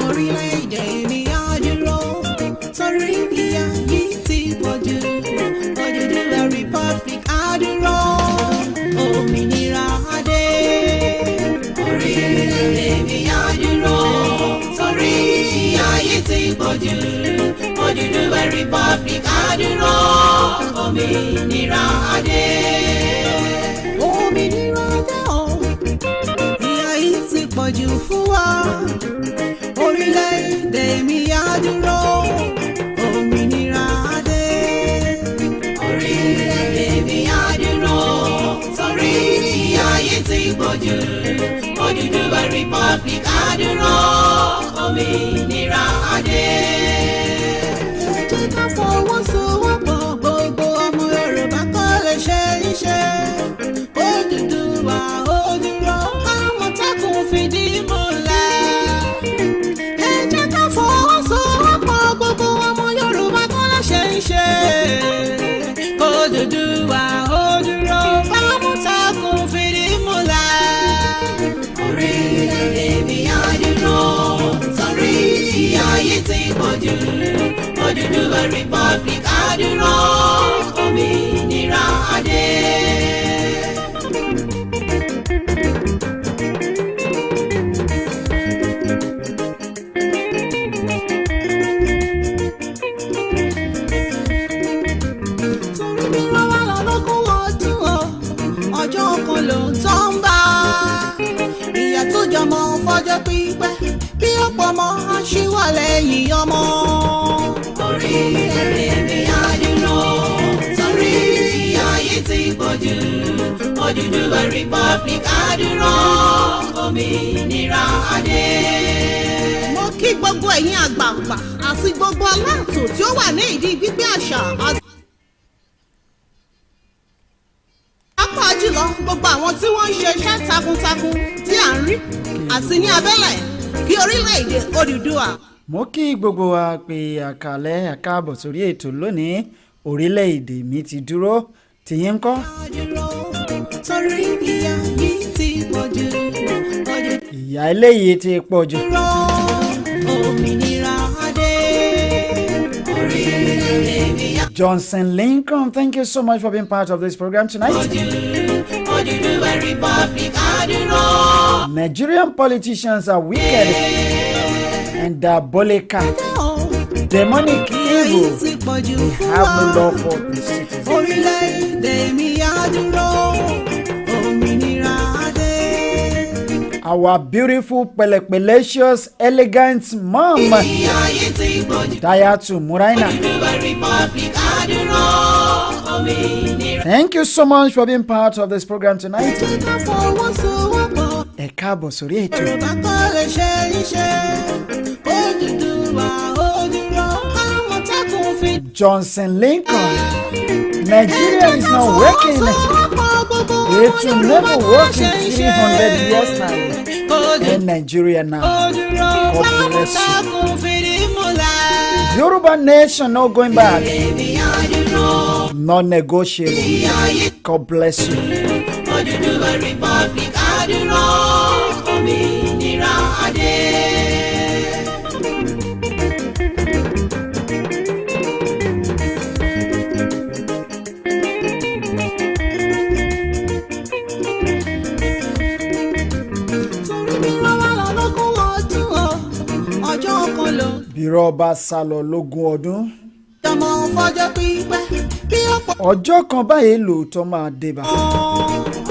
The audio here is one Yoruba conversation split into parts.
Orílẹ̀-èdè mi á dúró torí ìyà yìí ti pọ̀jù. Odùduwà Republic á dúró, òmìnira á dé. Orílẹ̀-èdè mi á dúró torí ìyà yìí ti pọ̀jù. Odùduwà Republic á dúró, òmìnira á dé. Òmìnira dé o, ìyà yìí ti pọ̀jù fún wa. Orílẹ̀-èdè mi á dúró, òmìnira á dé. Orílẹ̀-èdè mi á dúró torí ìyà yìí ti pọ̀jù. Odùduwà Republic á dúró, òmìnira á dé. Ẹ jẹ́ ká fọwọ́sowọ́pọ̀, gbogbo ọmọ Yorùbá kó lè ṣe iṣẹ́. Odùduwà ó dúró, Àmọ̀tẹ́kùn fìdí múlẹ̀. Ẹ jẹ́ ká fọwọ́sowọ́pọ̀, gbogbo ọmọ Yorùbá kó lè ṣe iṣẹ́. Odùduwà ó dúró, Àmọ̀tẹ́kùn fìdí múlẹ̀. Orílẹ̀-èdè mi á dúró torí ìyà yìí ti pọ̀jù. Odùduwà Republic á dúró, òmìnira á dé. Torí mi lọ́wọ́ lọ́lọ́gún ọdún o, ọjọ́ kan ló ń tọ́ ń bá. Ìyà tó jọmọ fọjọ́ pípẹ́, kí ọ̀pọ̀ ọmọ aṣíwà lẹ́yìn ọmọ. Orílẹ̀-èdè mi á dúró torí ìyà yìí ti pọ̀jù. Odùduwà Republic á dúró, òmìnira á dé. Mo kí gbogbo ẹ̀yin àgbààgbà àti gbogbo aláàtò tí ó wà ní ìdí gbígbé àṣà àti pàápàá jùlọ gbogbo àwọn tí wọ́n ń ṣe iṣẹ́ takuntakun tí à ń rí àti ní abẹ́lẹ̀ kí orílẹ̀-èdè Odùduwà. Mo kí gbogbo wa pé àkàlẹ́ àkáàbọ̀ sórí ètò lónìí. Orílẹ̀-èdè mi ti dúró, tìyín ńkọ́? Torí ìyà yìí ti pọ̀jù. Ìyà eléyìí ti pọ̀ jù. Òmìnira á dé. Orílẹ̀-èdè mi á Johnson Lincoln, thank you so much for being part of this program tonight. Odùduwà Republic á dúró. Nigerian politicians are wicked and diabolical, demonic evil. Have no love for the citizens. Orílẹ̀-èdè mi á dúró, òmìnira á dé. Our beautiful, pelepelecious, elegant mom, Ìyà yìí ti pọ̀jù. Dayatu Muraina. Odùduwà Republic á dúró, òmìnira. Thank you so much for being part of this program tonight. Ẹ jẹ́ ká fọwọ́sowọ́pọ̀, Ẹ káàbọ̀ sórí ètò. Yorùbá kó lè ṣe iṣẹ́. Odùduwà ó dúró, Àmọ̀tẹ́kùn fìdí. Johnson Lincoln, Nigeria is not working. It will never work in 300 years time. In Nigeria now. God bless you. Yoruba nation not going back. Not negotiable. God bless you. Odùduwà Republic á dúró, òmìnira á dé. Torí mi lọ́wọ́ lọ́lọ́gún ọdún o, ọjọ́ kan ló Bí rọ́bà sálọ lógún ọdún. jọmọ fọjọ́ pípẹ́, kí ọ̀pọ̀ Ọjọ́ kan báyìí lóòótọ́ máa débà.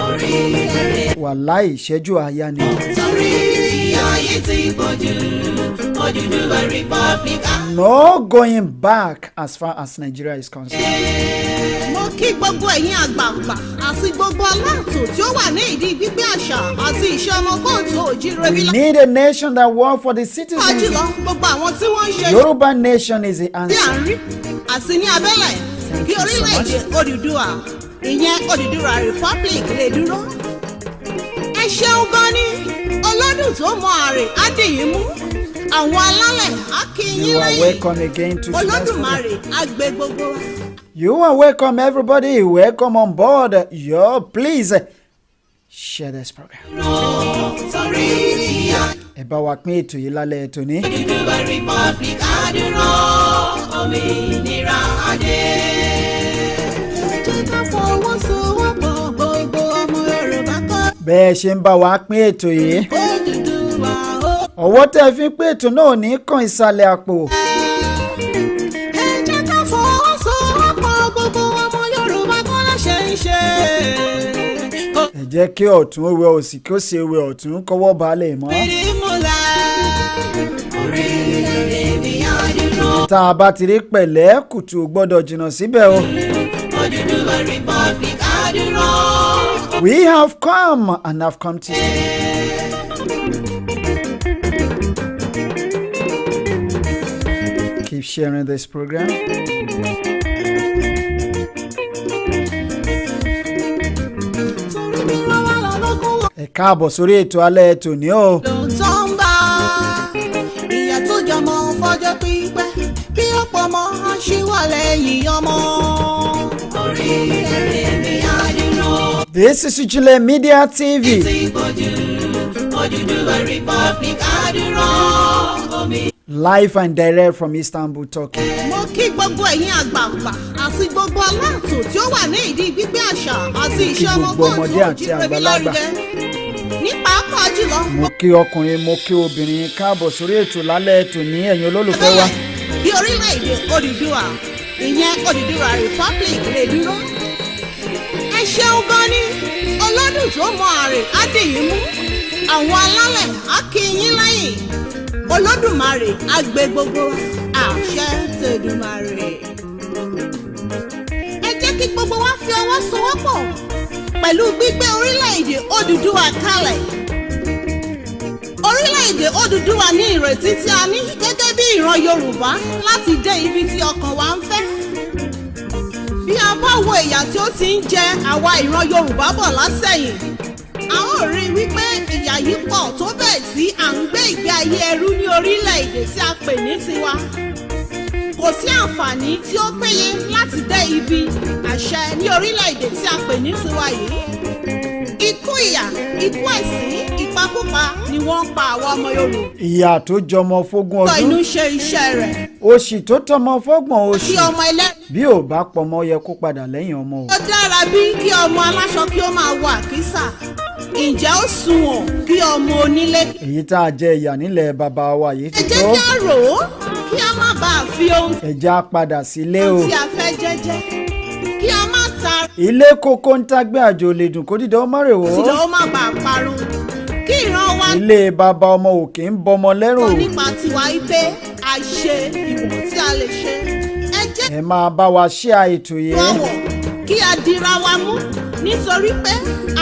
orílẹ̀-èdè. Wàláì ìṣẹ́jú àáyá ni. Torí ìyà yìí ti pọ̀jù. Odùduwà Republic á. No going back as far as Nigeria is concerned. Mo kí gbogbo ẹ̀yin àgbààgbà àti gbogbo aláàtò tí ó wà ní ìdí gbígbé àṣà àti ìṣe ọmọ kóòtù òjíire bí We need a nation that works for the lọ́wọ́ citizens. jùlọ gbogbo àwọn tí wọ́n ń ṣe Yoruba nation is the tí à answer. ń rí àti ní abẹ́lẹ̀ kí orílẹ̀-èdè Odùduwà ìyẹn Odùduwà Republic lè dúró. Ẹ ṣeun gan ni ọlọ́dún tó mọ àrè á dìyín mú àwọn alálẹ̀ á kí yín You are lẹ́yìn welcome again to tonight's Olódùmarè program. á gbé gbogbo wa. You are welcome, everybody. Welcome on board. Please share this program. Sọ̀rí ìyá Ẹ bá wa pín ètò yìí lálẹ́ tòní. Odùduwà Republic àdúrà òmìnira adé. Ẹ jẹ́ ká fọwọ́sowọ́pọ̀ gbogbo ọmọ Yorùbá kọ́. Bẹ́ẹ̀ ṣe ń bá wa pín ètò yìí. Odùduwà ó. Ọwọ́ tẹ́ fi pín ètò náà ní kan ìsàlẹ̀ àpò. Ẹ jẹ́ ká fọwọ́sowọ́pọ̀ gbogbo ọmọ Yorùbá kọ́ láṣẹ ń ṣe. Ẹ jẹ́ kí ọ̀tún wẹ òsì kí ó ṣe wẹ ọ̀tún kọ́wọ́ balẹ̀ mọ́. Ìdímúlá orílẹ̀-èdè mi àdúrà. Tá a bá ti rí pẹ̀lẹ́ kùtù gbọ́dọ̀ jìnnà síbẹ̀ o. Odùduwà Republic àdúrà. We have come and have come to stay. Keep sharing this program. Ẹ káàbọ̀ sórí ètò alẹ́ tòní o. Lóòótọ́ ń bá ìyá tó jọmọ fọjọ́ pípẹ́ bí ọ̀pọ̀ ọmọ ṣíwọ́ lẹ́yìn ọmọ. Orílẹ̀-èdè mi àdúrà. This is Ijule Media TV. Ti gbòjú Odùduwà Republic àdúrà omi. Live and direct from Istanbul, Turkey. Mo kí gbogbo ẹ̀yin àgbààgbà àti gbogbo aláàtò tí ó wà ní ìdí gbígbé àṣà àti ìṣe gbogbo ọmọ ọmọdé àti àgbàlagbà. Ní pàápàá jùlọ. Mo kí ọkùnrin, mo kí obìnrin káàbọ̀ sórí ètò lálẹ́ tòní ẹ̀yin olólùfẹ́ wa. Bí orílẹ̀-èdè Odùduwà ìyẹn Odùduwà Republic lè dúró. Ẹ ṣeun gan ni ọlọ́dún tó mọ àrè á dì yín mú. Àwọn alálẹ̀ á kí yín lẹ́yìn. Olódùmarè á gbé gbogbo àṣẹ tèdùmarè. Ẹ jẹ́ kí gbogbo wa fi ọwọ́ sowọ́pọ̀ pẹ̀lú gbígbé orílẹ̀-èdè Odùduwà kalẹ̀. Orílẹ̀-èdè Odùduwà ní ìrètí tí a ní gẹ́gẹ́ bí ìran Yorùbá láti dé ibi tí ọkàn wa ń fẹ́. Bí a bá wo ìyà tí ó ti ń jẹ àwa ìran Yorùbá bọ̀ látẹ̀yìn, a ó rí i wípé ìyà yìí pọ̀ tó bẹ́ẹ̀ tí à ń gbé ìgbé ayé ẹrú ní orílẹ̀-èdè tí a pè ní tiwa. Kò sí àǹfààní tí ó péye láti dé ibi àṣẹ ní orílẹ̀-èdè tí a pè ní tiwa yìí. Ikú ìyà, ikú ẹ̀sín, ìpakúpa ni wọ́n ń pa àwọn ọmọ Yorùbá. Ìyá tó jọmọ fógún Sọ inú ọdún. ṣe iṣẹ́ rẹ̀. Òṣì tó tọmọ fọ́gbọ̀n Kí oṣù. ọmọ ẹlẹ́rìí. Bí ò bá pọmọ yẹ kó padà lẹ́yìn ọmọ o. Ó dára bí kí ọmọ aláṣọ kí ó máa wọ àkísà. Ǹjẹ́ ó sunwọ̀n kí ọmọ onílé. Èyí tá a jẹ ìyà nílẹ̀ bàbá wa yìí Ẹ ti jẹ́ tó. kí a rò ó kí a má bàa fi ohun Ẹja padà sílé o. tí a fẹ́ jẹ́jẹ́. Kí a má ta Ilé kókó ń tágbé àjò lè dùn kó dídá ó má rè wò. sílẹ̀ ó má bàa parun. Kí ìran wa Ilé bàbá ọmọ òkè ń bọmọ lẹ́rù. sọ nípa tiwa ipe a ṣe ìwọ̀n tí a lè ṣe. Ẹ jẹ́ Ẹ máa bá wa ṣe àìtò yìí. bọ̀wọ̀ kí a dira wa mú nítorí pé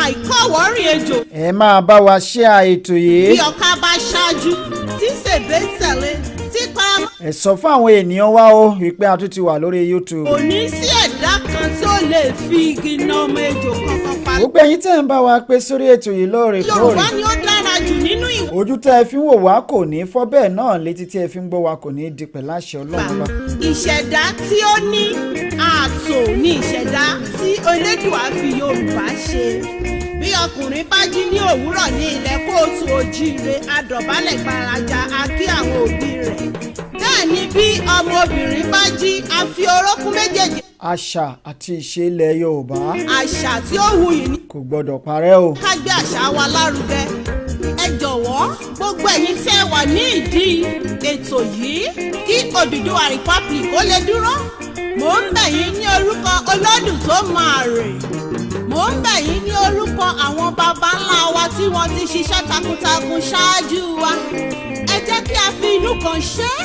àìkọ́wọ́rìn ejò Ẹ máa bá wa ṣe àìtò yìí. bí ọ̀ka bá ṣáájú tí sèbé tẹ̀lé tí paramọ́. Ẹ sọ fún àwọn ènìyàn wa o wípé a tún ti wà lórí YouTube. Kò ní sí ẹ̀dá kan tí ó lè fi igi na ọmọ ejò kankan pa. Gbogbo ẹ̀yin tẹ́ ń bá wa pé sórí ètò yìí lóòrèkóòrè. Yorùbá ni ó dára jù nínú ìwà. Ojú tẹ́ ẹ fi ń wò wá kò ní fọ́ bẹ́ẹ̀ náà létí tí ẹ fi ń gbọ́ wa kò ní di pẹ̀lú àṣẹ Ọlọ́run wa. Ìṣẹ̀dá tí ó ní ààtò ni ìṣẹ̀dá tí Elédùà fi Yorùbá ṣe. Bí ọkùnrin bá jí ní òwúrọ̀ ní ilẹ̀ kóòtù òjíire adọ̀bálẹ̀ gbaraja a kí àwọn òbí rẹ̀. Bẹ́ẹ̀ ni bí ọmọbìnrin bá jí a fi orókún méjèèjì. Àṣà àti ìṣe ilẹ̀ Yorùbá Àṣà tí ó wuyì ní kò gbọdọ̀ parẹ́ o. ká gbé àṣà wa lárugẹ. Ẹ jọ̀wọ́ gbogbo ẹ̀yin tẹ́ wà ní ìdí ètò yìí kí Odùduwà Republic ó lè dúró. Mò ń bẹ̀ yín ní orúkọ Olódùn tó máa rè. Mò ń bẹ̀ yín ní orúkọ àwọn baba ńlá wa tí wọ́n ti ṣiṣẹ́ takuntakun ṣáájú wa. Ẹ jẹ́ kí a fi inú kan ṣe é.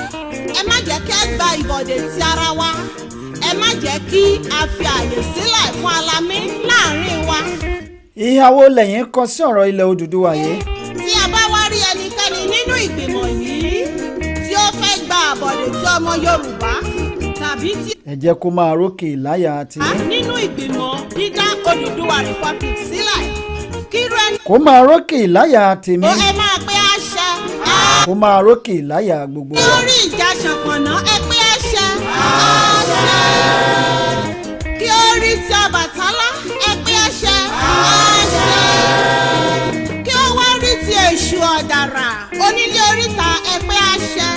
Ẹ má jẹ́ kí a gba ìbọ̀dẹ̀ ti ara wa. Ẹ má jẹ́ kí a fi àyè sílẹ̀ fún alamí láàrin wa. Ìhàwó lẹ́yìn kọ sí ọ̀rọ̀ ilẹ̀ Odùduwà yìí. Tí a bá wá rí ẹnikẹ́ni nínú ìgbìmọ̀ yìí tí ó fẹ́ gba àbọ̀dè tí ọmọ Yorùbá tàbí tí Ẹ jẹ́ kó máa rókè láyà àti nínú ìgbìmọ̀ dídá Odùduwà Republic sílẹ̀ kírú ẹni kó máa rókè láyà tèmi. ó ẹ máa pé àṣẹ. Kó máa rókè láyà gbogbo wa. Lórí ìjà ṣànpọ̀nná ẹ pé àṣẹ. Àṣẹ. Kí ó rí ti Ọbàtálá ẹ pé àṣẹ. Àṣẹ. èṣù ọ̀dàrà onílé oríta ẹgbẹ́ àṣẹ.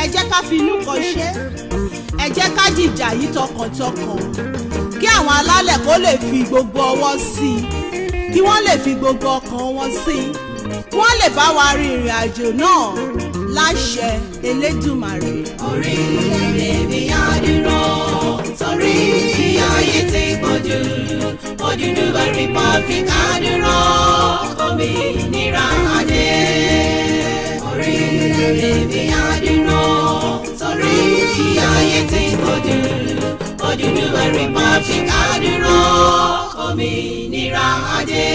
ẹ jẹ́ ká fi inú kan ṣe, ẹ jẹ́ ká jìjà yìí tọkàntọkàn kí àwọn alálẹ̀ kó lè fi gbogbo ọwọ́ sí i, kí wọ́n lè fi gbogbo ọkàn wọn sí i, kí wọ́n lè bá wa rin ìrìn àjò náà láṣẹ Elédùmarè. Orílẹ̀-èdè mi á dúró torí ìyà ayé ti pọ̀jù. Odùduwà Republic á dúró, òmìnira adé. Orílẹ̀-èdè mi á dúró torí ìyà ayé ti pọ̀jù. Odùduwà Republic á dúró, òmìnira adé.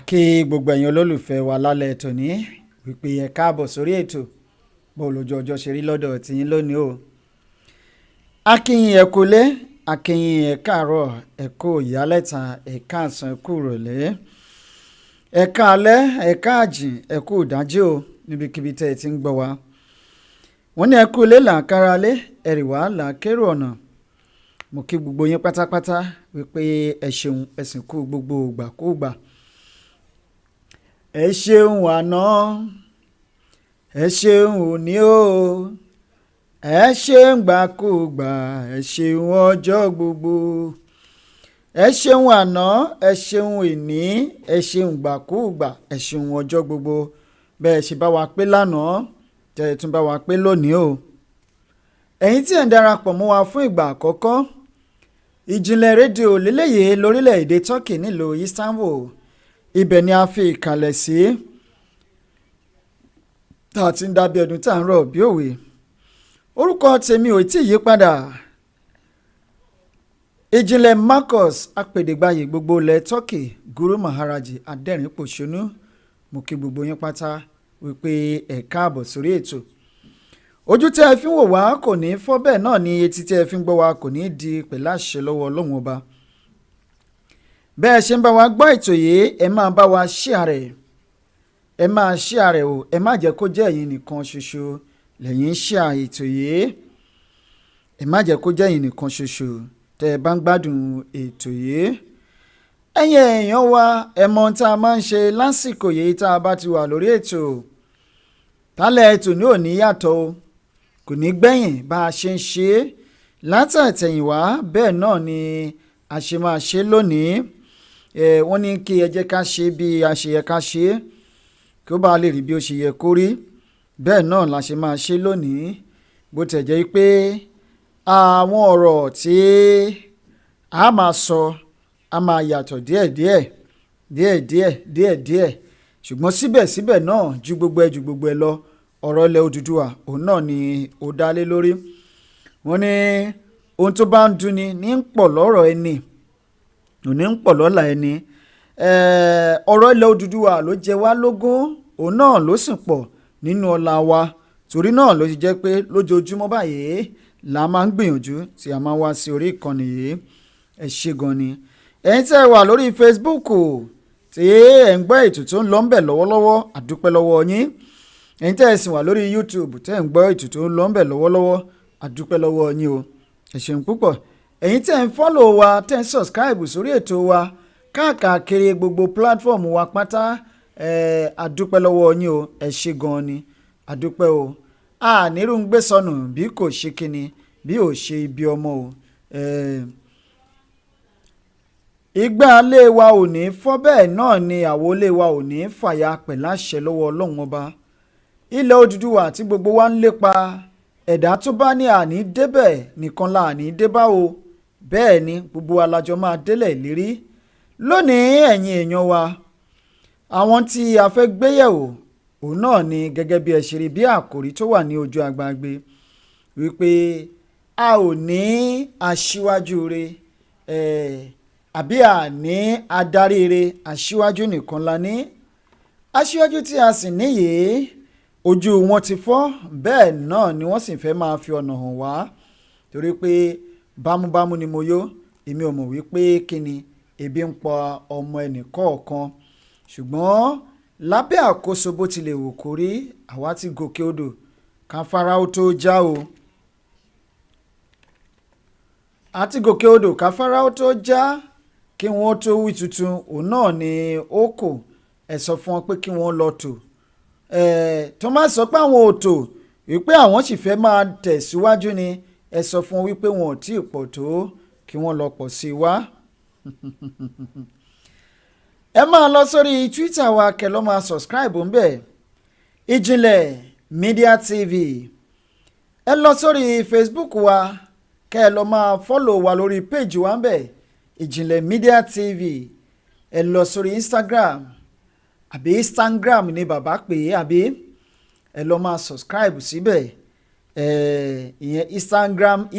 kí gbogbo ẹ̀yin olólùfẹ́ wa lálẹ́ tòní wípé ẹ káàbọ̀ sórí ètò bó lójú ọjọ́ ṣe rí lọ́dọ̀ tìyín lónìí o. akínyìn ẹ kúlé, akínyìn ẹ káàárọ̀, ẹ kú ìyálẹ̀ta, ẹ káàsán, ẹ kú ìrọ̀lẹ́, ẹ káalẹ́, ẹ káàjìn, ẹ kú ìdájí o níbikíbi tẹ́ ẹ ti ń gbọ́ wa. wọ́n ní ẹ kú ilé là ń kára lé, ẹ̀rì wá là ń kérò ọ̀nà. mo kí gbogbo yín pátápátá wípé ẹ ṣeun, ẹ sì kú gbogbo ìgbàkúùgbà. ẹ ṣeun àná, ẹ ṣeun òní o, ẹ ṣeun gbàkúùgbà, ẹ ṣeun ọjọ́ gbogbo. ẹ ṣeun àná, ẹ ṣeun ìní, ẹ ṣeun gbàkúùgbà, ẹ ṣeun ọjọ́ gbogbo. bẹ́ẹ̀ ṣe bá wa pé lánàá tẹ́ ẹ tún bá wa pé lónìí o. ẹ̀yin tí ẹ̀ ń darapọ̀ mọ́ wa fún ìgbà àkọ́kọ́, ìjìnlẹ̀ rédíò lélẹ́yìí lórílẹ̀‐èdè Turkey nílùú Istanbul, ibẹ̀ ni a fi ìkàlẹ̀ sí tá a ti ń dábí ẹdun tá à ń rọ̀ bí òwe. orúkọ tèmi ò tí ì yí padà, ìjìnlẹ̀ Marcus apèdègbàyè gbogbo ilẹ̀ Turkey, Guru Maharaji adẹ́rìn-pòṣónú. mo kí gbogbo yín pátá wípé ẹ káàbọ̀ sórí ètò. ojú tí ẹ fi ń wò wá kò ní fọ́, bẹ́ẹ̀ náà ni etí tí ẹ fi ń gbọ́ wá kò ní di pẹ̀lú àṣẹ lọ́wọ́ Ọlọ́run ọba. bẹ́ẹ̀ ṣe ń bá wa gbọ́ ètò yìí, ẹ máa bá wa share rẹ̀, ẹ máa share rẹ̀ o, ẹ má jẹ́ kó jẹ́ ẹ̀yin nìkan ṣoṣo lẹ́yìn share ètò yìí, ẹ má jẹ́ kó jẹ́ ẹ̀yin nìkan ṣoṣo tẹ́ ẹ bá ń gbádùn ètò yìí. ẹ̀yin èèyàn wa, ẹ mọ̀ tá a máa ń ṣe lásìkò yìí tá a bá ti wà lórí ètò. tálẹ̀ ètò ní òní yàtọ̀ o, kò ní gbẹ̀yìn bá a ṣe ń ṣe é látàtẹ̀yìnwá, bẹ́ẹ̀ náà ni a ṣe máa ṣe lónìí. wọ́n ní kí ẹ jẹ́ ká ṣe bí a ṣe yẹ ká ṣe é kí ó bá lè rí bí ó ṣe yẹ kó rí, bẹ́ẹ̀ náà la ṣe máa ṣe lónìí. bó tẹ̀ jẹ́ pé àwọn ọ̀rọ̀ tí a máa sọ a máa yàtọ̀ díẹ̀díẹ̀, ṣùgbọ́n síbẹ̀síbẹ̀ náà ju gbogbo ẹ lọ, ọ̀rọ̀ ilẹ̀ Odùduwà òun náà ni ó dá lé lórí. wọ́n ní ohun tó bá ń dunni ní ń pọ̀ lọ́rọ̀ ẹni, òní ń pọ̀ lọ́la ẹni. ọ̀rọ̀ ilẹ̀ Odùduwà ló jẹ wá lógún, òun náà ló sì pọ̀ nínú ọlá wa. torí náà ló ti jẹ́ pé lójoojúmọ́ báyìí la máa ń gbìyànjú tí a máa wá sí orí ìkànnì yìí. ẹ ṣé gan ni ẹ̀yin tẹ́ ẹ wà lórí Facebook tí ẹ̀ ń gbọ́ ètò tó ń lọ ń bẹ̀ lọ́wọ́lọ́wọ́, àdúpẹ́ lọ́wọ́ yín. ẹ̀yin tẹ́ ẹ sì wà lórí YouTube tẹ́ ẹ̀ ń gbọ́ ètò tó ń lọ ń bẹ̀ lọ́wọ́lọ́wọ́, àdúpẹ́ lọ́wọ́ yín o. ẹ ṣeun púpọ̀. ẹ̀yin tẹ́ ń follow wa tẹ́ ń subscribe sórí ètò wa káàkiri gbogbo platform wa pátá àdúpẹ́ lọ́wọ́ yín o ẹ ṣé gan ni àdúpẹ́ o nírú ń gbé sọnù bí kò ṣe kíni bí ò ṣe ibi ọmọ o ìgbà ilé wa ò ní fọ́ bẹ́ẹ̀ náà ni àwo ilé wa ò ní fàya pẹ̀láṣẹ lọ́wọ́ ọlọ́run ọba ilẹ̀ Odùduwà tí gbogbo wa ń lépa ẹ̀dá tó bá ní àní débẹ̀ nìkan la àní débá o bẹ́ẹ̀ ni gbogbo alájọ máa délẹ̀ lérí lónìí ẹ̀yin èèyàn wa àwọn tí a fẹ́ gbéyẹ̀wò òun náà ni gẹ́gẹ́ bí ẹ ṣe rí bí àkòrí tó wà ní ojú agbágbé wípé a ò ní aṣíwájú re àbí a ní adarí re aṣíwájú nìkan la ní aṣíwájú tí a sì níyì ojú wọn ti fọ́ bẹ́ẹ̀ náà ni wọ́n sì fẹ́ máa fi ọ̀nà hàn wá torí pé bámúbámú ni mo yó èmi ò mọ̀ wípé kí ni ebi ń pa ọmọ ẹnì kọ̀ọ̀kan ṣùgbọ́n lábẹ́ àkóso bó tilẹ̀ wò kó rí àwa ti gòkè odò káfárá ó tó já o àti gòkè odò káfárá ó tó já kí wọ́n tó wí tuntun òun náà ni ó kò ẹ̀ sọ fún wọn pé kí wọ́n lọ tò tó máa sọ pé àwọn ò tò wípé àwọn sì fẹ́ máa tẹ̀síwájú ni ẹ sọ fún wọn wípé wọn ò tí ì pọ̀ tó kí wọ́n lọ pọ̀ sí i wá. ẹ máa lọ sórí Twitter wa kẹ́ lọ máa subscribe ń bẹ̀ Ìjìnlẹ̀ Media TV ẹ lọ sórí Facebook wa kẹ́ ẹ lọ máa follow wa lórí page wa ń bẹ̀ Ìjìnlẹ̀ Media TV ẹ lọ sórí Instagram àbí Instagram ni bàbá pè é àbí ẹ lọ máa subscribe síbẹ̀ ìyẹn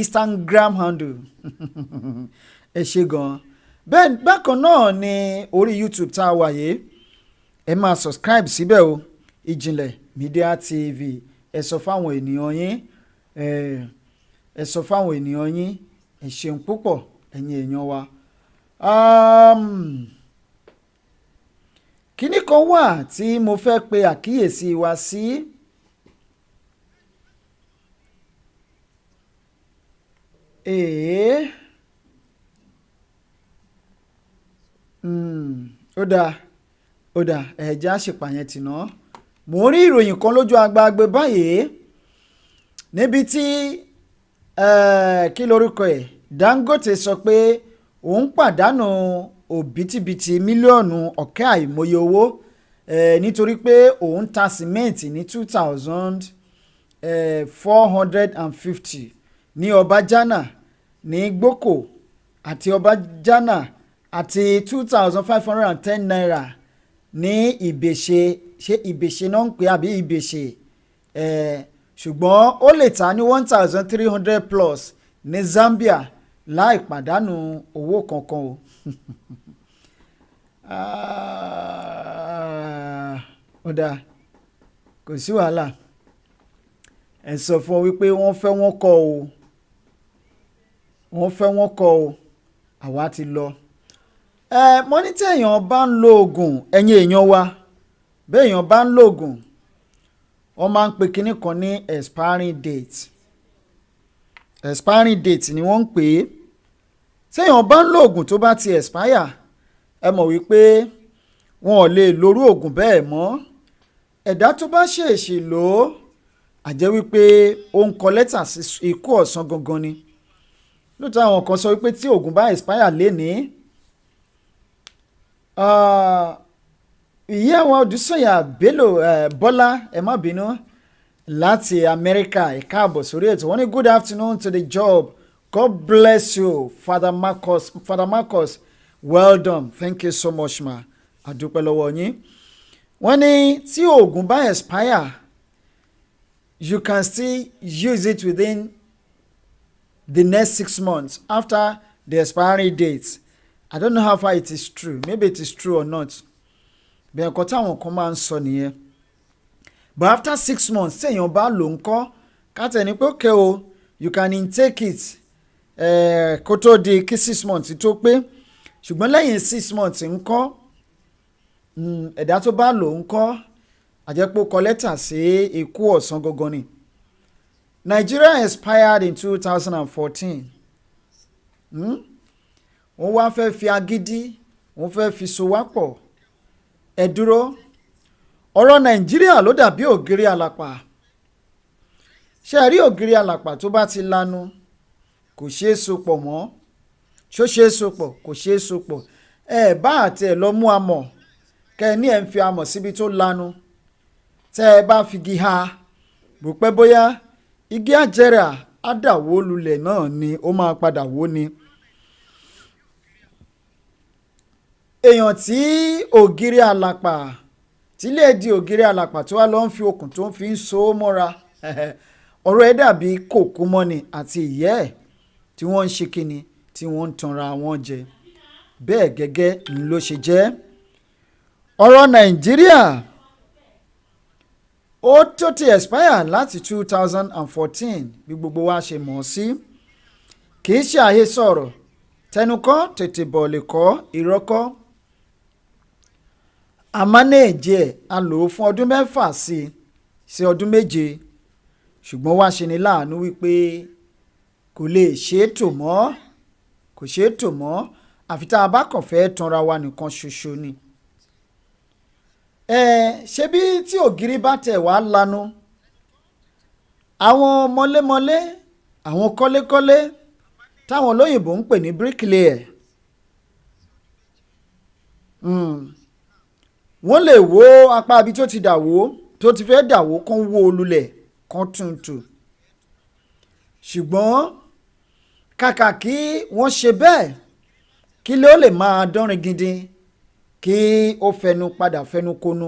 Instagram handle ẹ ṣé gan bẹ́ẹ̀ bákan náà ni orí YouTube tá a wà yìí ẹ máa subscribe síbẹ̀ o Ìjìnlẹ̀ Media TV ẹ sọ fáwọn ènìyàn yín ẹ sọ fáwọn ènìyàn yín ẹ ṣeun púpọ̀ ẹ̀yin èèyàn wa. Kíní kan wà tí mo fẹ́ pe àkíyèsí wa sí. Ó dáa ẹ̀jẹ̀ àṣepàyẹn tì ná. Mo rí ìròyìn kan lójú agbágbé báyìí níbi tí kí lorúkọ ẹ̀ Dangote sọ pé òun pàdánù òbítíbitì mílíọ̀nù ọ̀kẹ́ àìmọye owó nítorí pé òun ta sìmẹ́ǹtì ní 2,450 ní Ọbájánà ní Gboko àti Ọbájánà àti 2,510 naira ní Ìbèṣe ṣé Ìbèṣe náà ń pè àbí Ìbèṣe ṣùgbọ́n ó lè ta ní 1,300 plus ní Zambia láì pàdánù owó kankan o. Ó dáa kò sí wàhálà ẹ sọ fún ọ wípé wọ́n fẹ́ wọ́n kọ́ o wọ́n fẹ́ wọ́n kọ́ o àwa ti lọ. Mo ní tí èèyàn bá ń lo oògùn ẹ̀yin èèyàn wa bẹ́ẹ̀ èèyàn bá ń lo oògùn wọ́n máa ń pe kinní kan ní expiring date ni wọ́n ń pè é tí èèyàn bá ń lo oògùn tó bá ti expire ẹ mọ̀ wípé wọn ò lè lórú oògùn bẹ́ẹ̀ mọ́ ẹ̀dá tó bá ṣèèṣì lò ó àjẹ́ wípé ó ń kọ lẹ́tà sí ikú ọ̀sán gangan ni lóòótọ́ àwọn kan sọ wípé tí oògùn bá expire lénìí ìyá àwọn Odùsànyà Bello Bọ́lá ẹ má bínú láti Amẹ́ríkà ẹ káàbọ̀ sórí ètò wọ́n ní good afternoon to the job God bless you Father Marcus well done thank you so much ma àdúpẹ́ lọ́wọ́ yín wọ́n ní tí oògùn bá expire you can still use it within the next 6 months after the expiry date. I don't know how far it is true. Maybe it is true or not. Bẹ́ẹ̀ kọ́ táwọn kan máa ń sọ nìyẹn. But after 6 months, say èèyàn bá lò ń kọ́, káàtẹ́ ni pé okay o, you can intake it kó tó di kí 6 months tó pé. Ṣùgbọ́n lẹ́yìn 6 months ń kọ́, ẹ̀dá tó bá lò ń kọ́, àjẹpọ̀ kọ lẹ́tà sí ikú ọ̀sán gangan ni. Nigeria expired in 2014. wọ́n wá fẹ́ fi agídí wọ́n fẹ́ fi so wá pọ̀ ẹ dúró ọ̀rọ̀ Nàìjíríà ló dàbí ògiri àlàpà ṣé ẹ rí ògiri àlàpà tó bá ti lanu kò ṣeé so pọ̀ mọ́ ṣó ṣeé so pọ̀ kò ṣeé so pọ̀ ẹ bá àti ẹ̀ lọ mú amọ̀ kẹ́ ẹ ní ẹ̀ ń fi amọ̀ síbi tó lanu tẹ́ ẹ bá figi ha bó pẹ́ bóyá igi àjẹrà àdàwó lulẹ̀ náà ni ó máa padà wó ni. èèyàn tí ògiri àlàpà tí lè di ògiri àlàpà tó wá lọ ń fi okùn tó ń fi ń so ó mọ́ra ọ̀rọ̀ ẹ̀ dàbí kòkó mọ́ni àti ìyẹ́ ẹ̀ tí wọ́n ń ṣe kíni tí wọ́n ń tanra wọn jẹ bẹ́ẹ̀ gẹ́gẹ́ ló ṣe jẹ́ ọ̀rọ̀ Nàìjíríà ó tó ti expire láti 2014 bí gbogbo wa ṣe mọ̀ ọ́ sí kì í ṣe àhesọ ọ̀rọ̀ tẹnukọ́ tètè bọ̀ lè kọ́ ìrọ́kọ́ àmánéèjì ẹ̀ a lò ó fún ọdún 6 sí ọdún 7 ṣùgbọ́n wá ṣe ni láàánú wípé kò lè ṣe é tò mọ́ kò ṣe é tò mọ́ àfi tá a bá kàn fẹ́ tanra wa nìkan ṣoṣo ni. ṣé bí tí ògiri bá tẹ̀ wá lanu àwọn mọ́lémọ́lé àwọn kọ́lékọ́lé táwọn olóyìnbó ń pè ní bricklayer wọ́n lè wó apá ibi tó ti dà wó tó ti fẹ́ dà wó kán wó lulẹ̀ kán tuntun ṣùgbọ́n kàkà kí wọ́n ṣe bẹ́ẹ̀ kí ló lè máa dánrin gidi kí ó fẹnu padà fẹnu kónú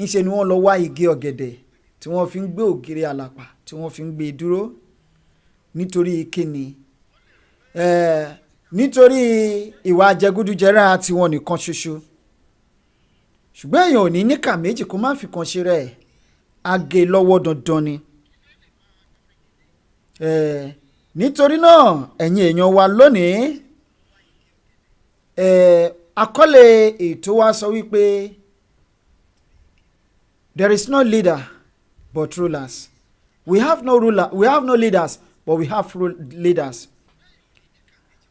ńṣe ni wọ́n lọ wá igi ọ̀gẹ̀dẹ̀ tí wọ́n fi ń gbé ògiri àlàpà tí wọ́n fi ń gbé dúró nítorí kíni nítorí ìwà jẹgúdújẹrá tiwọn nìkan ṣoṣo ṣùgbọ́n èèyàn ò ní níkà méjì kó má fi kan ṣe rẹ̀ agé lọ́wọ́ dandan ni. Nítorí náà ẹ̀yin èèyàn wa lónìí àkọlé ètò wa sọ wípé there is no leader but rulers. We have no leaders but we have leaders.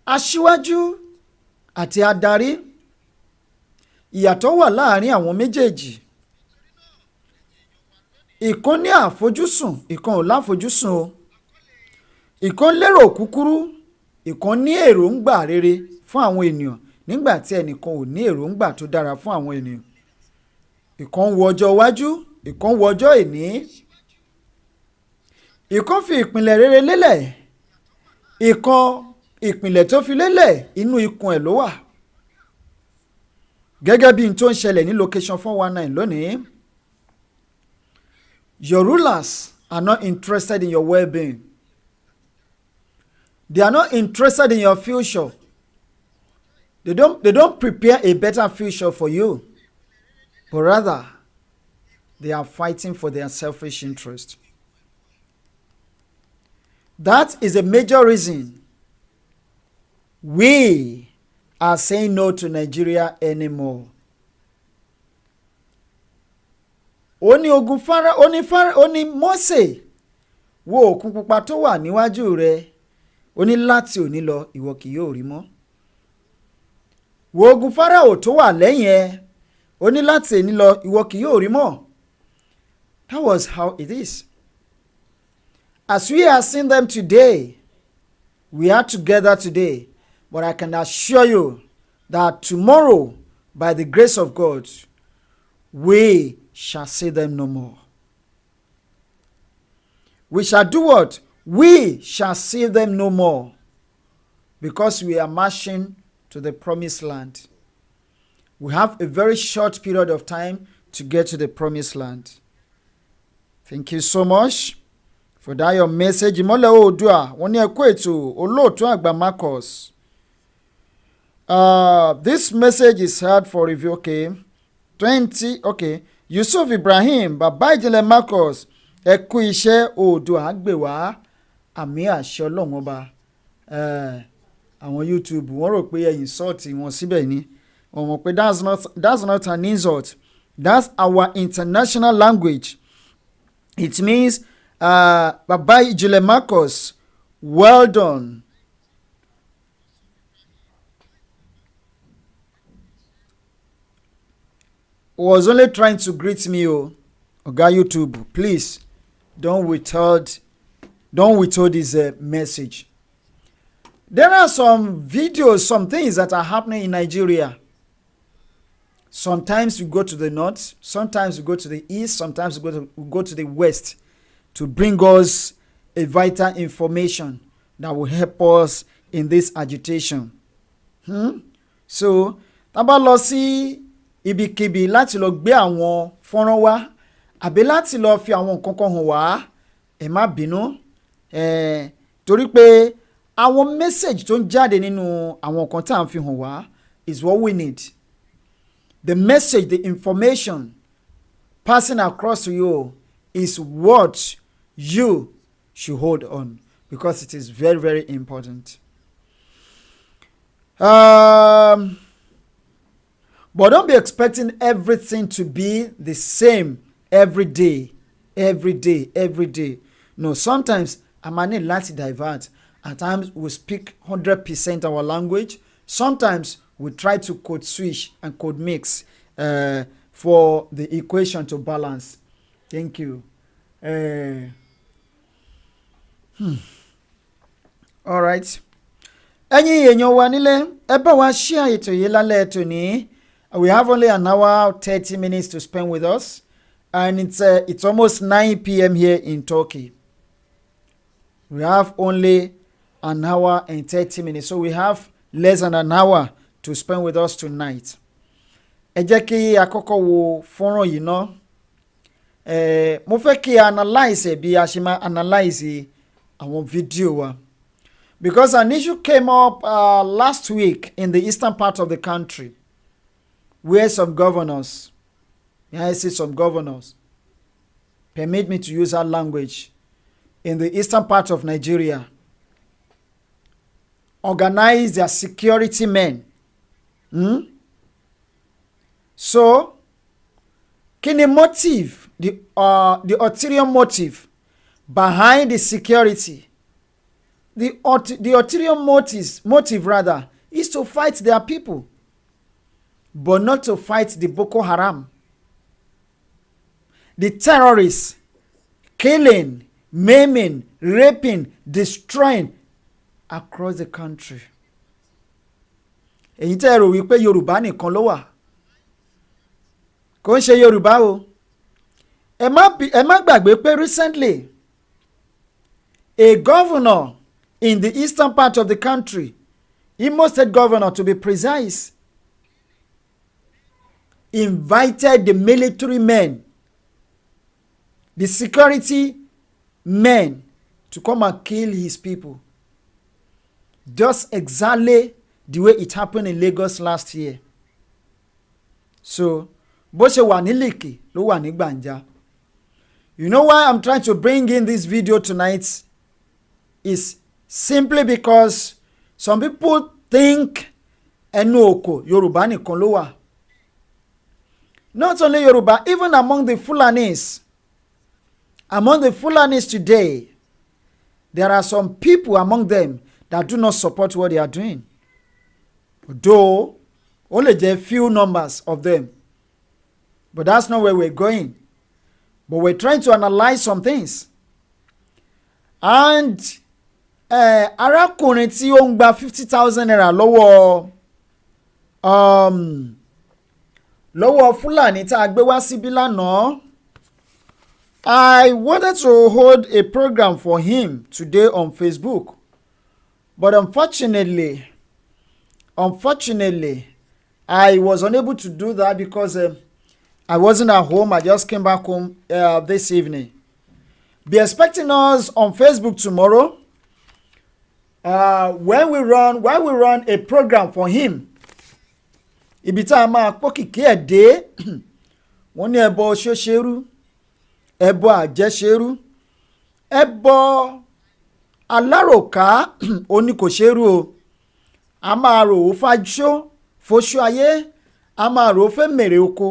Aṣíwájú àti adarí ìyàtọ̀ wà láàrin àwọn méjèèjì. Ìkan ní àfojúsùn ìkan ò láfojúsùn o. Ìkan lérò kúkúrú ìkan ní èròǹgbà rere fún àwọn ènìyàn nígbà tí ẹnìkan ò ní èròǹgbà tó dára fún àwọn ènìyàn. Ìkan wo ọjọ́ iwájú ìkan wo ọjọ́ ìní. Ìkan fi ìpìlẹ̀ rere lélẹ̀ ìkan ìpìlẹ̀ tó fi lélẹ̀ inú ikùn ẹ̀ ló wà. Gẹ́gẹ́ bí n tó ń ṣẹlẹ̀ ní location 419 lónìí. Your rulers are not interested in your well-being. They are not interested in your future. They don't prepare a better future for you. But rather, they are fighting for their selfish interest. That is a major reason we are saying no to Nigeria anymore. Ó ní Mósè wo òkun pupa tó wà níwájú rẹ̀ ó ní láti òní lọ ìwọ kì yóò rí mọ́. Wo ogun Fáráò tó wà lẹ́yìn ẹ ó ní láti òní lọ ìwọ kì yóò rí mọ́. That was how it is. As we are seeing them today, we are together today, but I can assure you that tomorrow, by the grace of God, we shall see them no more. We shall do what? We shall see them no more, because we are marching to the promised land. We have a very short period of time to get to the promised land. Thank you so much for that your message. Ìmọ́lẹ̀ Oòduà wọ́n ní ẹ kú ètò olóòtú àgbà Marcus. This message is hard for review. Okay. 20. Okay. Yusuf Ibrahim Bàbá Ìjìnlẹ̀ Marcus ẹ kú iṣẹ́ Oòduà gbè wá àmì àṣẹ Ọlọ́run ọba. Àwọn YouTube wọ́n rò pé ẹ̀yin sọ́ọ̀tì wọn síbẹ̀ ni wọ́n mọ̀ pé that's not an insult. That's our international language. It means Bàbá Ìjìnlẹ̀ Marcus, well done. was only trying to greet me. Oga YouTube, please don't withhold his message. There are some videos, some things that are happening in Nigeria. Sometimes we go to the north, sometimes we go to the east, sometimes we go to the west to bring us a vital information that will help us in this agitation. So, tá bá lọ sí ibikíbi láti lọ gbé àwọn fọ́nrán wá àbí láti lọ fi àwọn nǹkan kan hàn wá, ẹ má bínú, torí pé àwọn message tó ń jáde nínú àwọn nǹkan tá à ń fi hàn wá is what we need. The message, the information passing across to you is what you should hold on, because it is very, very important. But don't be expecting everything to be the same every day. No, sometimes I might need to divert. At times we speak 100% our language. Sometimes we try to code switch and code mix for the equation to balance. Thank you. All right. Ẹ̀yin èèyàn wa nílé, ẹ bá wa share ètò yìí lálẹ́ tòní. We have only an hour 30 minutes to spend with us, and it's almost 9 p.m. here in Turkey. We have only an hour and 30 minutes, so we have less than an hour to spend with us tonight. Ẹ jẹ́ kí àkọ́kọ́ wo fọ́nrán yìí ná. Mo fẹ́ kí analyze bí a ṣe máa analyze àwọn fídíò wa. Because an issue came up last week in the eastern part of the country, where some governors, I see some governors, permit me to use that language, in the eastern part of Nigeria, organize their security men. So, kini motive, the ulterior motive behind the security? The ulterior motive rather is to fight their people, but not to fight the Boko Haram, the terrorists, killing, maiming, raping, destroying across the country. Èyí tẹ́ rò wípé Yorùbá nìkan ló wà, kò ń ṣe Yorùbá o. Ẹ má gbàgbé pé recently a governor in the eastern part of the country, Imo State governor to be precise, invited the military men, the security men, to come and kill his people. Just exactly the way it happened in Lagos last year. So, bó ṣe wà ní Lekki ló wà ní Gbàǹjà. You know why I'm trying to bring in this video tonight? Is simply because some people think ẹnu oko Yorùbá nìkan ló wà. Not only Yoruba, even among the Fulanis. Among the Fulanis today, there are some people among them that do not support what they are doing. Though, only there are few numbers of them. But that's not where we're going. But we're trying to analyze some things. And arákùnrin tí ó ń gba 50,000 naira lọ́wọ́ Fúlàní tá a gbé wá síbí lánàá. I wanted to hold a program for him today on Facebook, but unfortunately, I was unable to do that because I wasn't at home. I just came back home this evening. Be expecting us on Facebook tomorrow while we run a program for him. Ibi tá a máa pọ́kìkí ẹ̀ dé, wọ́n ní ẹbọ ṣóṣerú, ẹbọ àjẹṣerú, ẹbọ aláròká oníkòṣerú o. A máa rò ó fájó fóṣù ayé, a máa rò ó fẹ́ mèrè oko,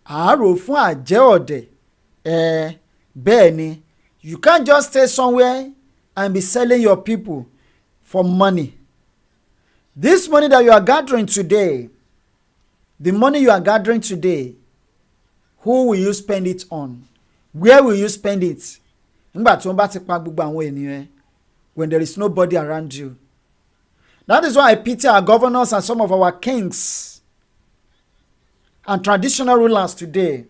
a rò ó fún àjẹ́ ọ̀dẹ̀. Bẹ́ẹ̀ ni, you can't just stay somewhere and be selling your people for money. This money that you are gathering today, the money you are gathering today, who will you spend it on? Where will you spend it? Nígbà tí wọ́n bá ti pa gbogbo àwọn ènìyàn, when there is nobody around you. That is why I pity our governors and some of our kings and traditional rulers today.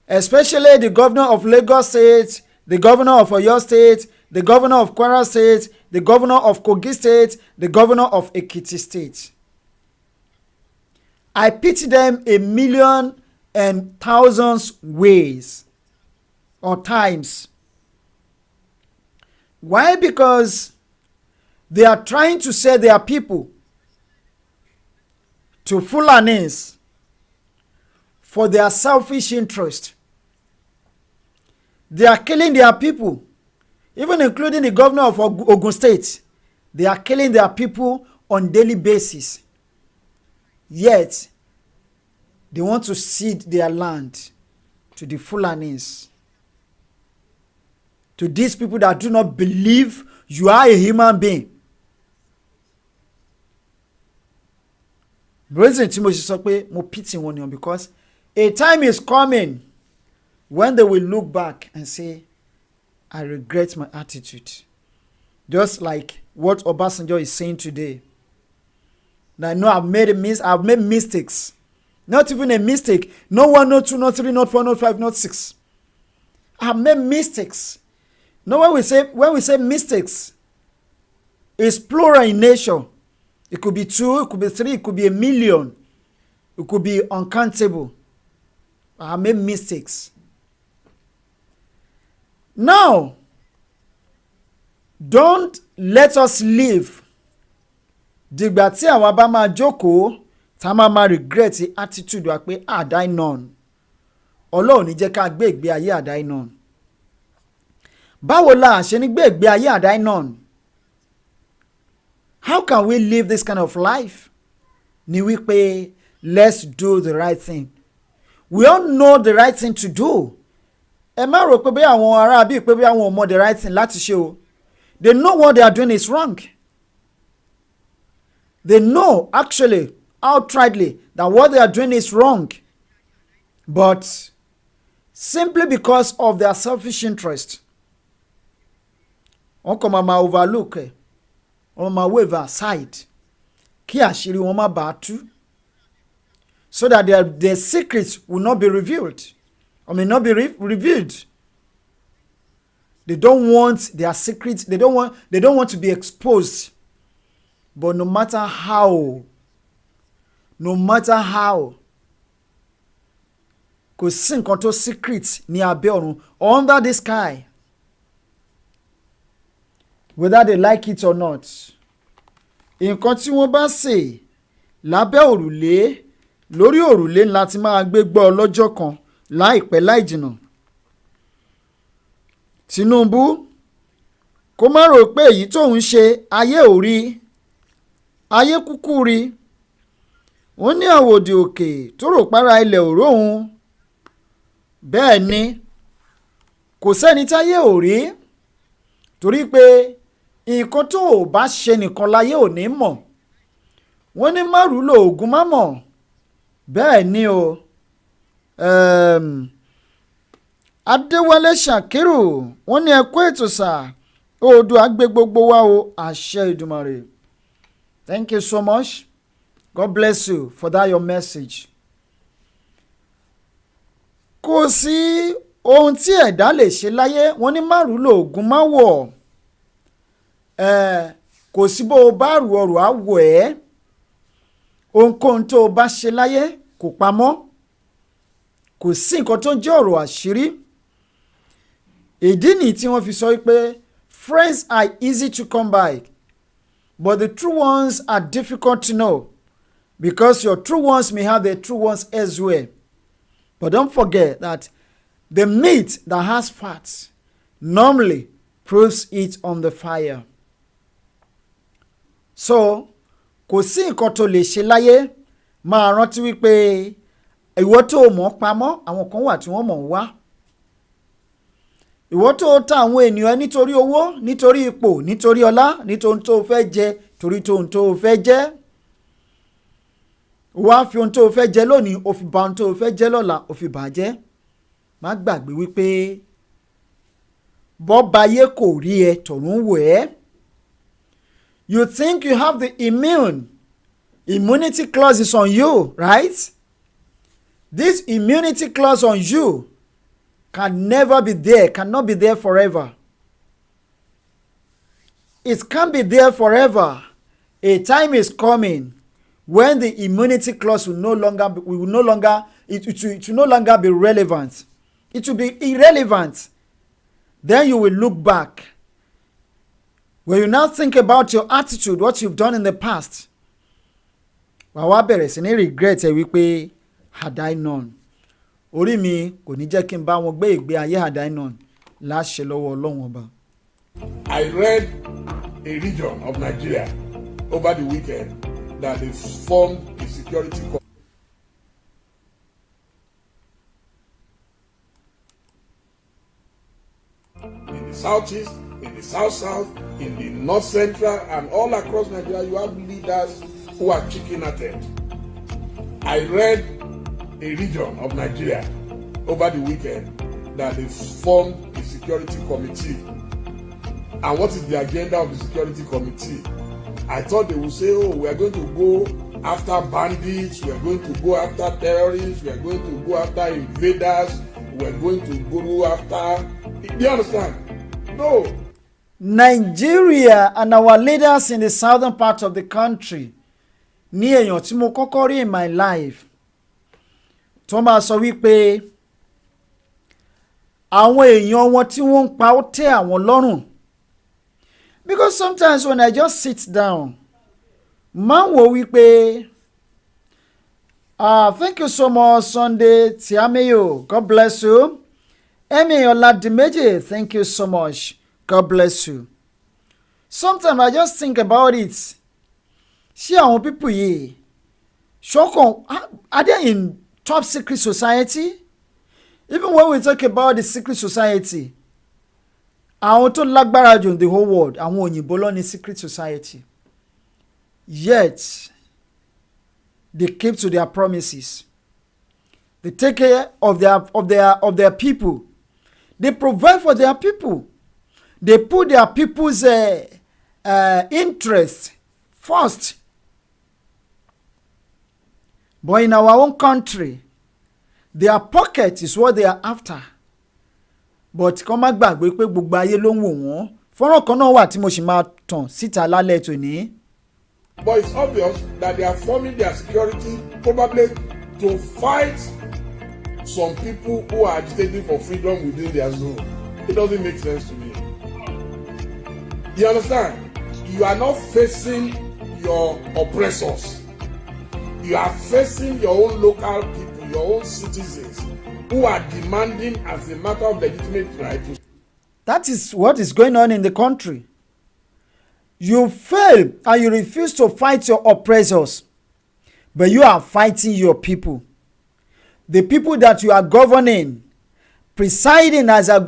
Especially the governor of Lagos State, the governor of Oyo State, the governor of Kwara State, the governor of Kogi State, the governor of Ekiti State. I pity them a million and thousands ways or times. Why? Because they are trying to sell their people to Fulanis for their selfish interest. They are killing their people, even including the governor of Ogun State. They are killing their people on daily basis. Yet, they want to cede their land to the Fulanis. To these people that do not believe you are a human being. Reason tí mo ṣe sọ pé mo pity wọn ni because a time is coming when they will look back and say, I regret my attitude. Just like what Obasanjo is saying today. Now I know I've made mistakes. Not even a mistake. Not 1, not 2, not 3, not 4, not 5, not 6. I've made mistakes. Now when we say mistakes, it's plural in nature. It could be 2, it could be 3, it could be 1,000,000. It could be uncountable. I made mistakes. Now, don't let us live. Dìgbà tí àwa bá máa jókòó, tá máa regret the attitude wa pé àdáì none. Ọlọ́run ní jẹ́ ká gbé ìgbé ayé àdáì none. Báwo la ṣe ní gbé ìgbé ayé àdáì none? How can we live this kind of life? Ni wípé let's do the right thing. We all know the right thing to do. Ẹ má rò pé bí àwọn ará bí pé bí àwọn ò mọ̀ the right thing láti ṣe o. They know what they are doing is wrong. They know actually outrightly that what they are doing is wrong. But simply because of their selfish interest, wọ́n kàn máa overlook ẹ̀. Wọ́n máa wave aside. Kí àṣírí wọn má bàa tú. So that their secrets will not be revealed. Or may not be revealed. They don't want their secrets. They don't want to be exposed. But no matter how, kò sí nǹkan tó secret ní abẹ́ ọ̀run under the sky. Whether they like it or not. Nǹkan tí wọ́n bá ṣe lábẹ́ òrùlé lórí òrùlé ńlá tí máa gbé gbọ́ lọ́jọ́ kan láìpẹ́ láìjìnà. Tinubu kó má rò pé èyí tóun ṣe ayé ò rí, ayé kúkú rí. Wọ́n ní àwòdì òkè tó rò para ilẹ̀ òró òun. Bẹ́ẹ̀ ni kò sẹ́ni táyé ò rí, torí pé nǹkan tó ò bá ṣe nìkan láyé ò ní mọ̀. Wọ́n ní márùn lo ògùn má mọ̀. Bẹ́ẹ̀ ni o. Adéwálé Ṣàkírù wọ́n ní ẹ kú ètò sà. Oòduà gbé gbogbo wa o, àṣẹ Ìdùmarè. Thank you so much. God bless you for that your message. Kò sí ohun tí ẹ̀dá lè ṣe láyé, wọ́n ní márùn lo ògùn má wọ̀. Kò sí bó o bá rù ọrùn á wọ̀ ẹ́. Ohunkóhun tó o bá ṣe láyé kò pamọ́. Kò sí nǹkan tó ń jẹ́ ọ̀rọ̀ àṣírí. Ìdí nìyí tí wọ́n fi sọ pé friends are easy to come by, but the true ones are difficult to know, because your true ones may have their true ones elsewhere. But don't forget that the meat that has fat normally proves it on the fire. So, kò sí nǹkan tó lè ṣe láyé, máa rántí wípé ìwọ tó mọ̀ pamọ́, àwọn kan wà tí wọ́n mọ̀ wá. Ìwọ tó ta àwọn ènìyàn nítorí owó, nítorí ipò, nítorí ọlá, nítorí tó fẹ́ jẹ, torí tó fẹ́ jẹ. wá fi ohun tó o fẹ́ jẹ lónìí o fi bà ohun tó o fẹ́ jẹ lọ́la o fi bà á jẹ́. Má gbàgbé wípé bọ́bayé kò rí ẹ tọ̀run wò ẹ́. You think you have the immunity clause is on you, right? This immunity clause on you can never be there, cannot be there forever. It can't be there forever. A time is coming when the immunity clause will no longer be relevant. It will be irrelevant. Then you will look back. When you now think about your attitude, what you've done in the past, wàá bẹ̀rẹ̀ sí ní regret ẹ wípé had I known. Orí mi kò ní jẹ́ kí n bá wọn gbé ìgbé ayé had I known láṣẹ lọ́wọ́ Ọlọ́run ọba. I read a region of Nigeria over the weekend that they formed a security corps. In the southeast, in the south, in the north central, and all across Nigeria, you have leaders who are chicken-hearted. I read a region of Nigeria over the weekend that they formed a security committee. And what is the agenda of the security committee? I thought they would say, oh, we are going to go after bandits, we are going to go after terrorists, we are going to go after invaders, we are going to go after... Do you understand? No. Nigeria and our leaders in the southern part of the country ní èèyàn tí mo kọ́kọ́ rí in my life tó máa sọ wípé àwọn èèyàn wọn tí wọ́n ń pa ó tẹ́ àwọn lọ́rùn. Because sometimes when I just sit down, máa ń wò wípé thank you so much Sunday Tiameyo, God bless you. Emi Oladimeji, thank you so much, God bless you. Sometimes I just think about it. Ṣé àwọn people yìí ṣọ́kàn are they in top secret society? Even when we talk about the secret society, àwọn tó lágbára jù in the whole world, àwọn òyìnbó ló ní secret society. Yet, they keep to their promises. They take care of their people. They provide for their people. They put their people's interest first. But in our own country, their pocket is what they are after. But kọ́ má gbàgbé pé gbogbo ayé ló ń wò wọ́n. Fọ́nrán kan náà wà tí mo sì máa tàn síta lálẹ́ tòní. But it's obvious that they are forming their security probably to fight some people who are agitating for freedom within their zone. It doesn't make sense to me. You understand? You are not facing your oppressors. You are facing your own local people, your own citizens, who are demanding as a matter of legitimate right to... That is what is going on in the country. You fail and you refuse to fight your oppressors, but you are fighting your people. The people that you are governing, presiding as a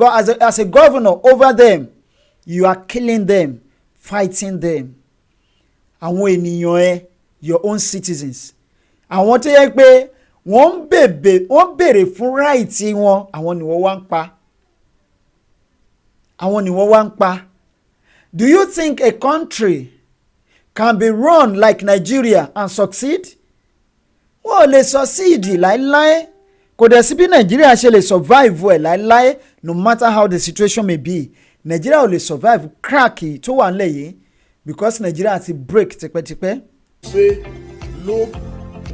governor over them, you are killing them, fighting them. Àwọn ènìyàn ẹ, your own citizens. Àwọn tó yẹ pé wọ́n béèrè fún ráìtì wọn, àwọn ni wọ́n wá ń pa. Àwọn ni wọ́n wá ń pa. Do you think a country can be run like Nigeria and succeed? Wọ́n ò lè succeed láíláí. Kò dẹ̀ sí bí Nigeria ṣe lè survive ẹ̀ láíláí, no matter how the situation may be. Nigeria ò lè survive crack tó wà nílẹ̀ yìí because Nigeria ti break tipẹ́tipẹ́. Say, look,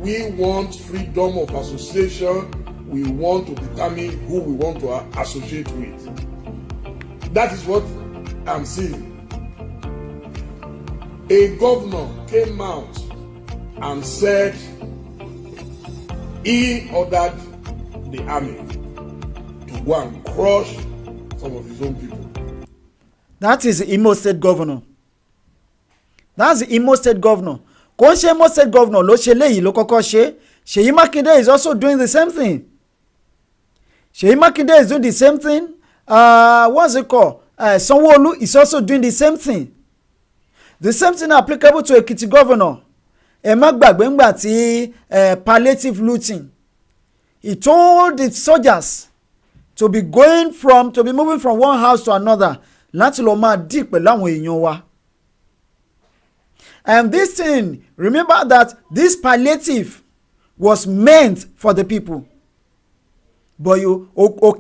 we want freedom of association. We want to determine who we want to associate with. That is what I'm seeing. A governor came out and said he ordered the army to go and crush some of his own people. That is the Imo State governor. That's the Imo State governor. Kò ń ṣe Imo State governor ló ṣe léyìí ló kọ́kọ́ ṣe. Ṣèyí Mákindé is also doing the same thing. Ṣèyí Mákindé is doing the same thing. What's it called? Sanwo-Olu is also doing the same thing. The same thing applicable to Ekiti governor. ẹ má gbàgbé ńgbà tí palliative looting, he told the soldiers to be moving from one house to another láti lọ máa dì pẹ̀lú àwọn èèyàn wa. And this thing, remember that this palliative was meant for the people. But you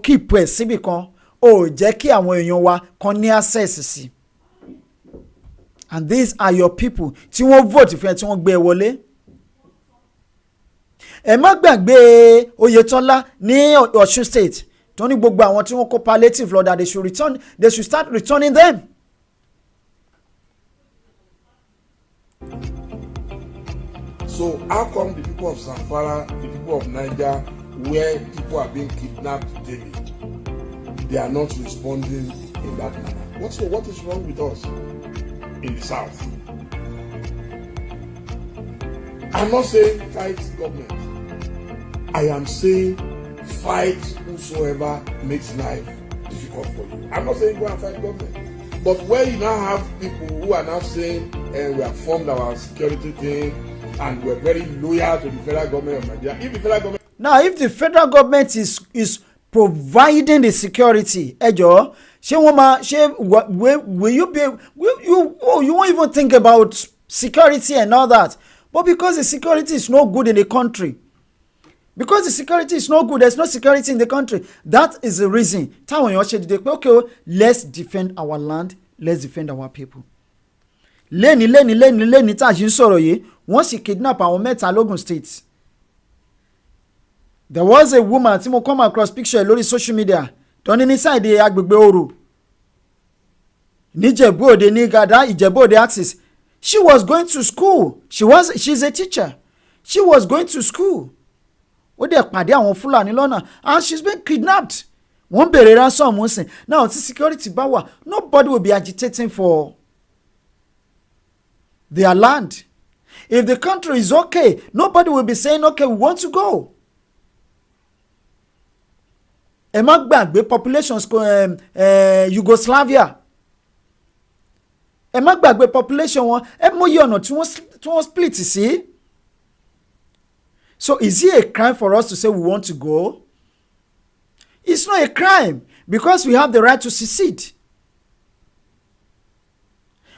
keep ẹ̀ síbì kan, jẹ́ kí àwọn èèyàn wa kan ní access sí. And these are your people tí wọ́n vote fún ẹ tí wọ́n gbé ẹ wọlé. Ẹ má gbàgbé Oyetola ní Ọ̀ṣun state tó ní gbogbo àwọn tí wọ́n kó palliative lọ that they should start returning them. So how come the people of Zamfara, the people of Niger, where people are being kidnapped daily, they are not responding in that manner? What is wrong with us in the south? I'm not saying fight government. I am saying fight whosoever makes life difficult for you. I'm not saying go and fight government. But where you now have people who are now saying we have formed our security thing and we're very loyal to the federal government of Nigeria. If the federal government is providing the security, Ejo, you won't even think about security and all that. But because the security is no good in the country, because the security is no good, there's no security in the country. That is the reason. Okay, let's defend our land, let's defend our people. Lẹ́ni tá a ṣe ń sọ̀rọ̀ yìí, wọ́n sì kidnap àwọn mẹ́ta lógun state. There was a woman tí mo come across picture lórí social media tó ní side agbègbè Oru níjẹ̀bú Òde ní Gàdá Ìjẹ̀bú Òde axis. She was going to school. She's a teacher. She was going to school. Ó dẹ̀ pàdé àwọn Fúlàní lọ́nà and she's been kidnapped. Wọ́n bèrè ransom wọ́n sìn. Now tí security bá wà, nobody will be agitating for their land. If the country is okay, nobody will be saying, okay, we want to go. Ẹ má gbàgbé populations Yugoslavia. Ẹ má gbàgbé population wọn, ẹ mọyì ọ̀nà tí wọ́n split sí. So is it a crime for us to say we want to go? It's not a crime because we have the right to secede.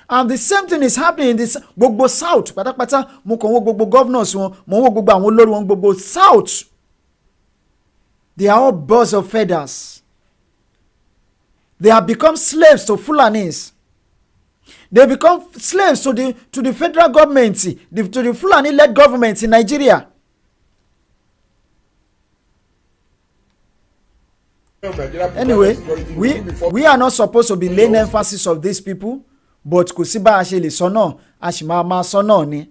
And the same thing is happening in this gbogbo south pátápátá mo kàn wo gbogbo governors wọn mo wo gbogbo àwọn olórí wọn gbogbo south. They are all birds of feathers. They have become slaves to Fulanis. They become slaves to the federal government, to the Fulani-led government in Nigeria. Anyway, we are not supposed to be laying emphasis of these people, but kò sí bá a ṣe lè sọ náà a sì máa sọ náà ni.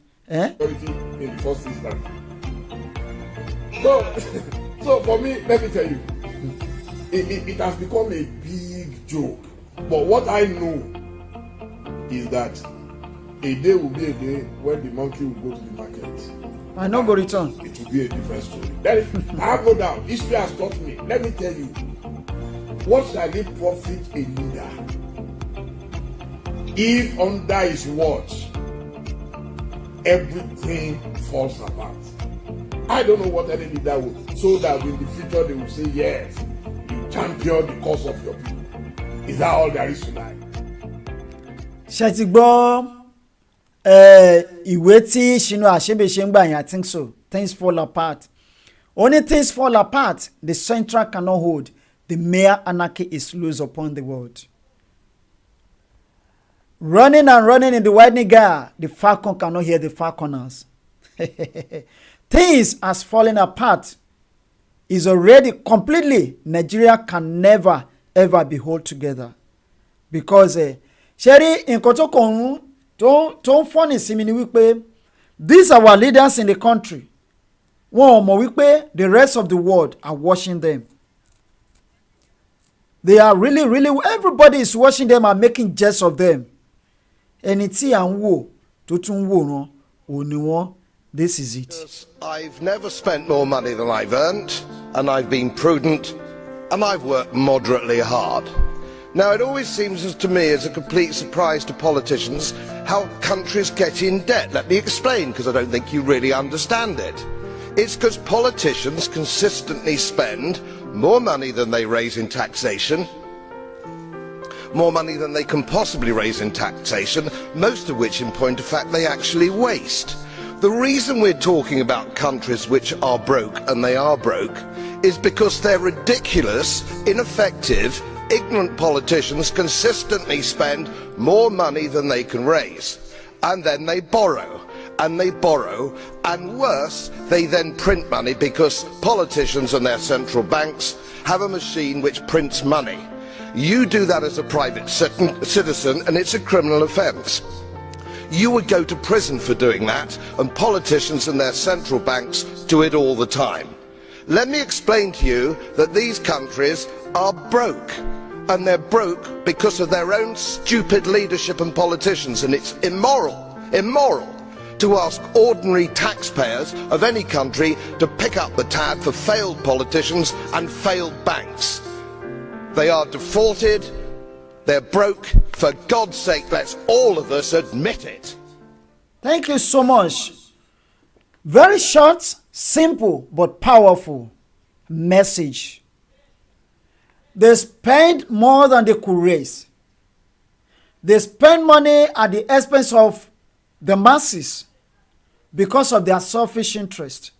So for me, let me tell you, it has become a big joke. But what I know is that a day will be a day when the monkey will go to the market. I no go return. It will be a different story. Then, I have no doubt. History has taught me. Let me tell you, what shall it profit a leader if under his watch everything falls apart? I don't know what any leader would, so that in the future they will say, yes, you champion the cause of your people. Is that all there is tonight? Ṣé ti gbọ́ ìwé tí Chinua Achebe ṣe ń gbà yẹn? I think so. Things fall apart. Only things fall apart. The central cannot hold. The mere anarchy is loose upon the world. Running and running in the widening gap, the falcon cannot hear the falconers. Things has fallen apart. Is already completely. Nigeria can never ever be held together. Because ṣẹ́rí nǹkan tó kàn tó ń fọ́nì sí mi ni wípé these are our leaders in the country. Wọ́n ò mọ̀ wípé the rest of the world are watching them. They are really, everybody is watching them and making jest of them. Ẹni tí à ń wò tó tún wòran ò ní wọ́n. This is it. I've never spent more money than I've earned, and I've been prudent, and I've worked moderately hard. Now, it always seems to me as a complete surprise to politicians how countries get in debt. Let me explain, because I don't think you really understand it. It's because politicians consistently spend more money than they raise in taxation, more money than they can possibly raise in taxation, most of which, in point of fact, they actually waste. The reason we're talking about countries which are broke, and they are broke, is because they're ridiculous, ineffective, ignorant politicians consistently spend more money than they can raise. And then they borrow. And they borrow. And worse, they then print money because politicians and their central banks have a machine which prints money. You do that as a private citizen and it's a criminal offence. You would go to prison for doing that, and politicians and their central banks do it all the time. Let me explain to you that these countries are broke, and they're broke because of their own stupid leadership and politicians, and it's immoral to ask ordinary taxpayers of any country to pick up the tab for failed politicians and failed banks. They are defaulted. They're broke. For God's sake, let's all of us admit it. Thank you so much. Very short, simple, but powerful message. They spend more than they could raise. They spend money at the expense of the masses because of their selfish interest.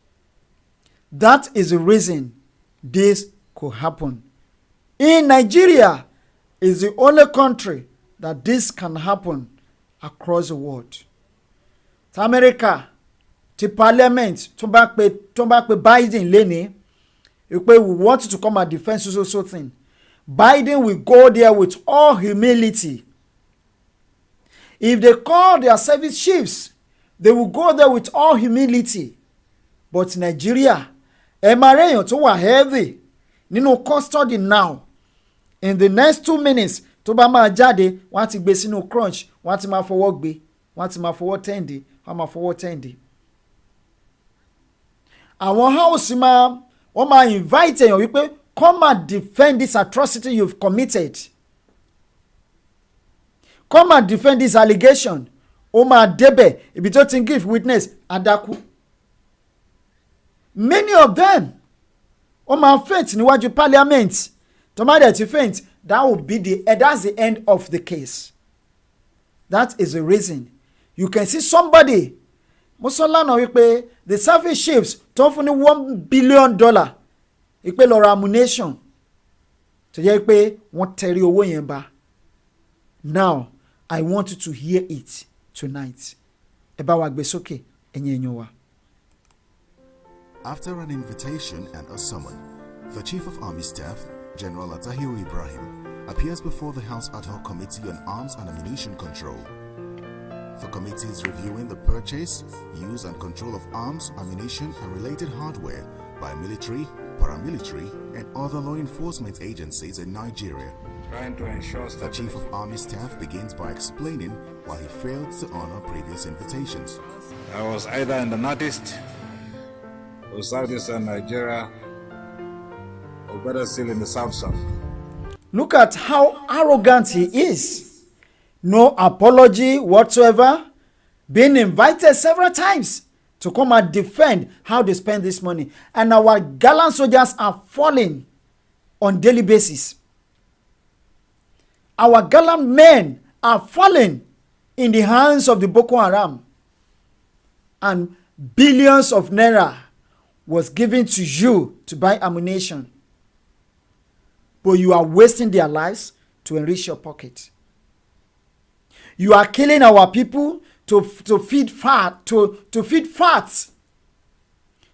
That is the reason this could happen. In Nigeria, is the only country that this can happen across the world. America, the parliament, tó bá pè Biden lẹ́ni, we want to come and defend so thing. Biden will go there with all humility. If they call their service chiefs, they will go there with all humility. But Nigeria, Emareyan tó wà heavy, nínú custody now. In the next 2 minutes, tó bá máa jáde, wọ́n ti gbé sínú crunch, wọ́n ti máa fọwọ́ gbé, wọ́n ti máa fọwọ́ tẹ́ǹdì, wọ́n máa fọwọ́ tẹ́ǹdì. Àwọn house wọ́n máa invite èèyàn wípé come and defend this atrocity you've committed. Come and defend this allegation. Ó máa débẹ̀, ibi tó ti give witness, adákú. Many of them, ó máa faint níwájú parliament. Tomorrow to faint, that will be that's the end of the case. That is the reason. You can see somebody, Musolana wípé the selfish chiefs tó fún ní $1 billion ìpè lọ ra ammunition tó jẹ́ pé wọ́n tẹ̀rí owó yẹn bá. Now, I want you to hear it tonight. Ẹ bá wa gbé sókè, ẹ̀yin èèyàn wa. After an invitation and a summon, the Chief of Army Staff, General Atahiru Ibrahim, appears before the House Ad Hoc Committee on Arms and Ammunition Control. The committee is reviewing the purchase, use and control of arms, ammunition and related hardware by military, paramilitary and other law enforcement agencies in Nigeria. Trying to ensure The Chief of Army Staff begins by explaining why he failed to honor previous invitations. I was either in the northeast or southeastern Nigeria, or better still in the south. Look at how arrogant he is. No apology whatsoever. Being invited several times to come and defend how they spend this money. And our gallant soldiers are falling on daily basis. Our gallant men are falling in the hands of the Boko Haram. And billions of naira was given to you to buy ammunition. But you are wasting their lives to enrich your pocket. You are killing our people to feed fat, to feed fat,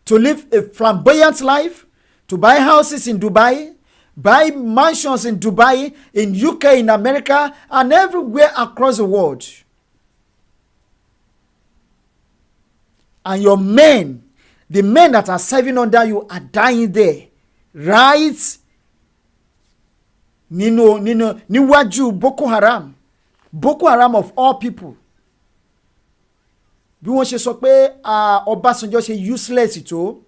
to live a flamboyant life, to buy houses in Dubai, buy mansions in Dubai, in UK, in America, and everywhere across the world. And your men, the men that are serving under you, are dying there, right? Niwaju Boko Haram of all people. Bí wọ́n ṣe sọ pé Ọbásanjọ́ ṣe useless tó,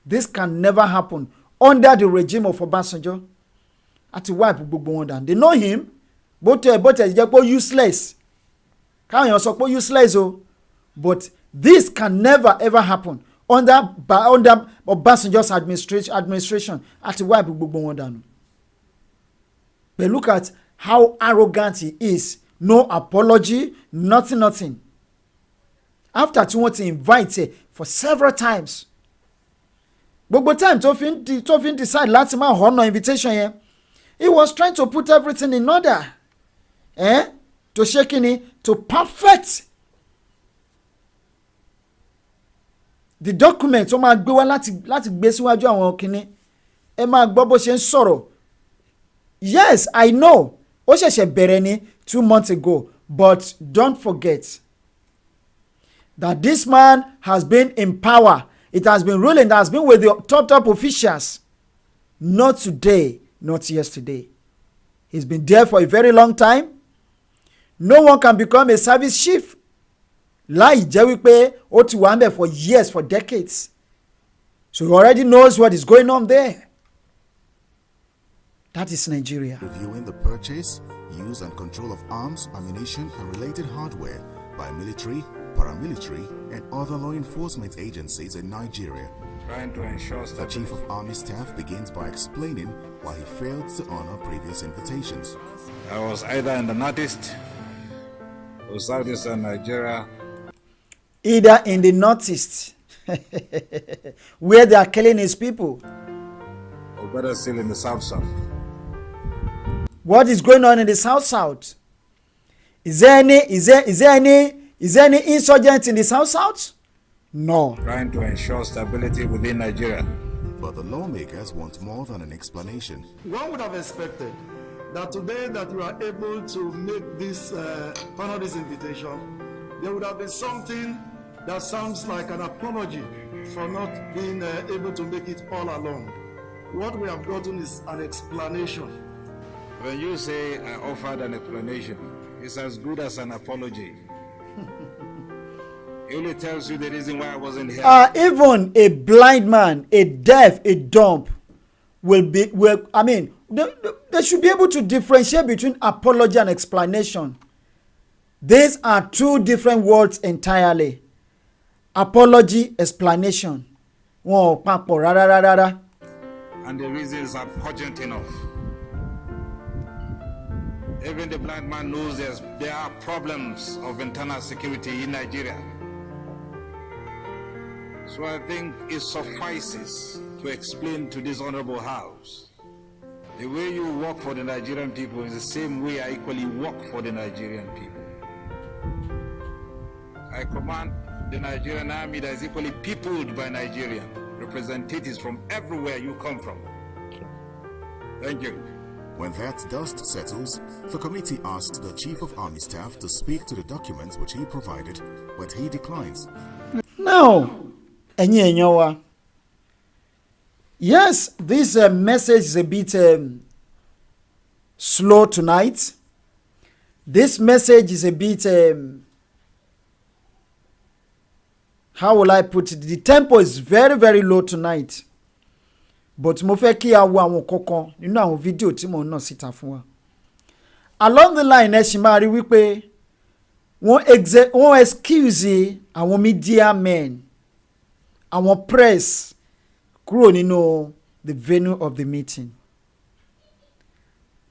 this can never happen under the regime of Ọbásanjọ́. àti wipe gbogbo wọn down. They know him bó tẹ̀ jẹ́ pé useless káwọn èèyàn sọ pé useless o, but this can never ever happen under Obasanjo's administration àti wipe gbogbo wọn down. But look at how arrogant he is. No apology, nothing. After tí wọ́n ti invite for several times. Gbogbo time tó fi ń decide láti máa honor invitation yẹn, he was trying to put everything in order. To ṣe kíni, to perfect the document tó máa gbé wá láti gbé síwájú àwọn kíni. Ẹ máa gbọ́ bó ṣe ń sọ̀rọ̀. Yes, I know. Ó ṣẹ̀ṣẹ̀ bẹ̀rẹ̀ ní 2 months ago, but don't forget that this man has been in power. It has been ruling, that has been with the top officials. Not today, not yesterday. He's been there for a very long time. No one can become a service chief. Láì jẹ́ wípé ó ti wà ń bẹ̀ for years, for decades. So he already knows what is going on there. That is Nigeria. Reviewing the purchase, use and control of arms, ammunition and related hardware by military, paramilitary and other law enforcement agencies in Nigeria. Trying to ensure The Chief of Army Staff begins by explaining why he failed to honor previous invitations. I was either in the northeast or southeastern Nigeria. Either in the northeast, where they are killing his people, Or better still in the south. what is going on in the south? Is there any insurgent in the south? No. Trying to ensure stability within Nigeria. But the lawmakers want more than an explanation. One would have expected that today that you are able to make this, honor this invitation, there would have been something that sounds like an apology for not being able to make it all along. What we have gotten is an explanation. When you say I offered an explanation, it's as good as an apology. It only tells you the reason why I wasn't here. Even a blind man, a deaf, a dumb they should be able to differentiate between apology and explanation. These are two different words entirely. Apology, explanation. Wọn ò papọ̀ rárá. And the reasons are cogent enough. Even the blind man knows there are problems of internal security in Nigeria. So I think it suffices to explain to this honorable house, the way you work for the Nigerian people is the same way I equally work for the Nigerian people. I command the Nigerian army that is equally peopled by Nigerian representatives from everywhere you come from. Thank you. When that dust settles, the committee asked the Chief of Army Staff to speak to the documents which he provided, but he declines. Now, ẹ̀yin èèyàn wa. Yes, this message is a bit slow tonight. This message is a bit, how will I put it? The tempo is very, very low tonight. But mo fẹ́ kí a wo àwọn kọ̀ọ̀kan nínú àwọn fídíò tí mo ná síta fún wa. Along the line, ẹ ṣì máa rí wípé wọ́n excuse àwọn media men, àwọn press kúrò nínú the venue of the meeting.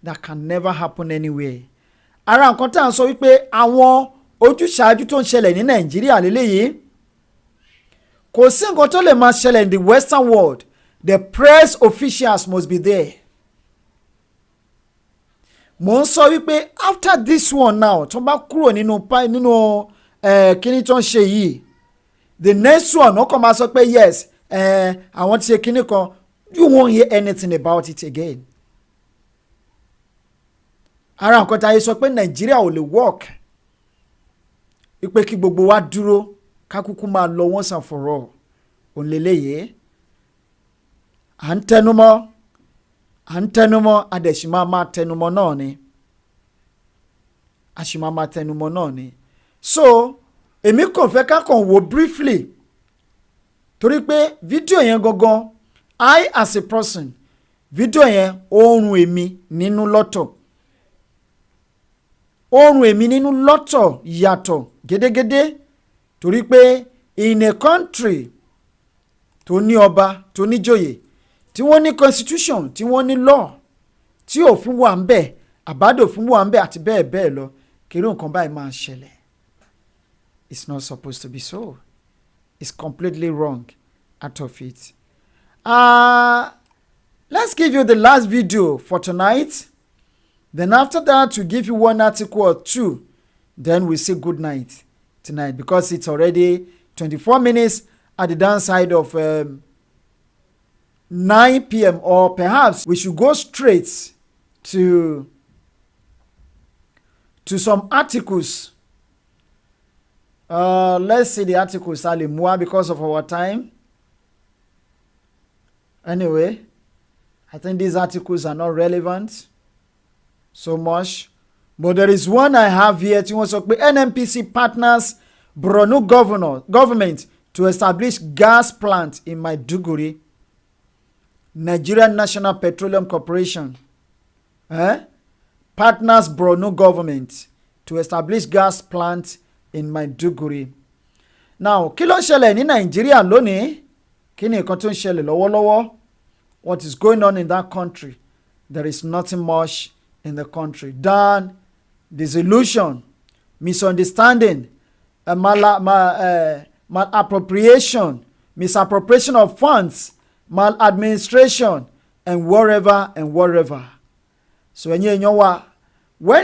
That can never happen anywhere. Ara nǹkan tá à ń sọ wípé àwọn ojúṣàájú tó ń ṣẹlẹ̀ ní Nàìjíríà lélẹ́yìí. Kò sí nǹkan tó lè máa ṣẹlẹ̀ in the Western world. The press officials must be there. Mo ń sọ wípé after this one now, tó bá kúrò nínú kíní tó ń ṣe yìí, the next one wọ́n kàn máa sọ pé yes, àwọn ti ṣe kíní kan, you won't hear anything about it again. Ara nǹkan tá a yẹ sọ pé Nàìjíríà ò lè work. Wípé kí gbogbo wa dúró, ká kúkú máa lọ once and for all. Òǹlẹ̀lẹ́yẹ. À ń tẹnumọ́, adẹ̀sìmá máa tẹnumọ́ náà ni. Àṣìmá máa tẹnumọ́ náà ni. So, èmi kàn fẹ́ ká kàn wò briefly. Torí pé fídíò yẹn gangan, I as a person, fídíò yẹn ó run èmi nínú lọ́tọ̀, ó run èmi nínú lọ́tọ̀ yàtọ̀ gédégédé, torí pé in a country tó ní ọba tó níjòyè, tí wọ́n ní constitution, tí wọ́n ní law, tí òfin wà ń bẹ̀, àbádòfin wà ń bẹ̀ àti bẹ́ẹ̀ bẹ́ẹ̀ lọ, kiri nǹkan báyìí máa ṣẹlẹ̀. It's not supposed to be so. It's completely wrong out of it. Let's give you the last video for tonight. Then after that, we'll give you one article or two. Then we say good night tonight, because it's already 24 minutes at the downside of 9 p.m. Or perhaps we should go straight to some articles. Let's see the articles, Alimua, because of our time. Anyway, I think these articles are not relevant so much. But there is one I have here. NNPC partners Borno government to establish gas plant in Maiduguri. Nigerian National Petroleum Corporation partners Borno government to establish gas plant in Maiduguri. Now, kí ló ń ṣẹlẹ̀ ní Nàìjíríà lónìí? Kí ni nǹkan tó ń ṣẹlẹ̀ lọ́wọ́lọ́wọ́? What is going on in that country? There is nothing much in the country than disillusion, misunderstanding, malappropriation, misappropriation of funds, maladministration, and whatever. So when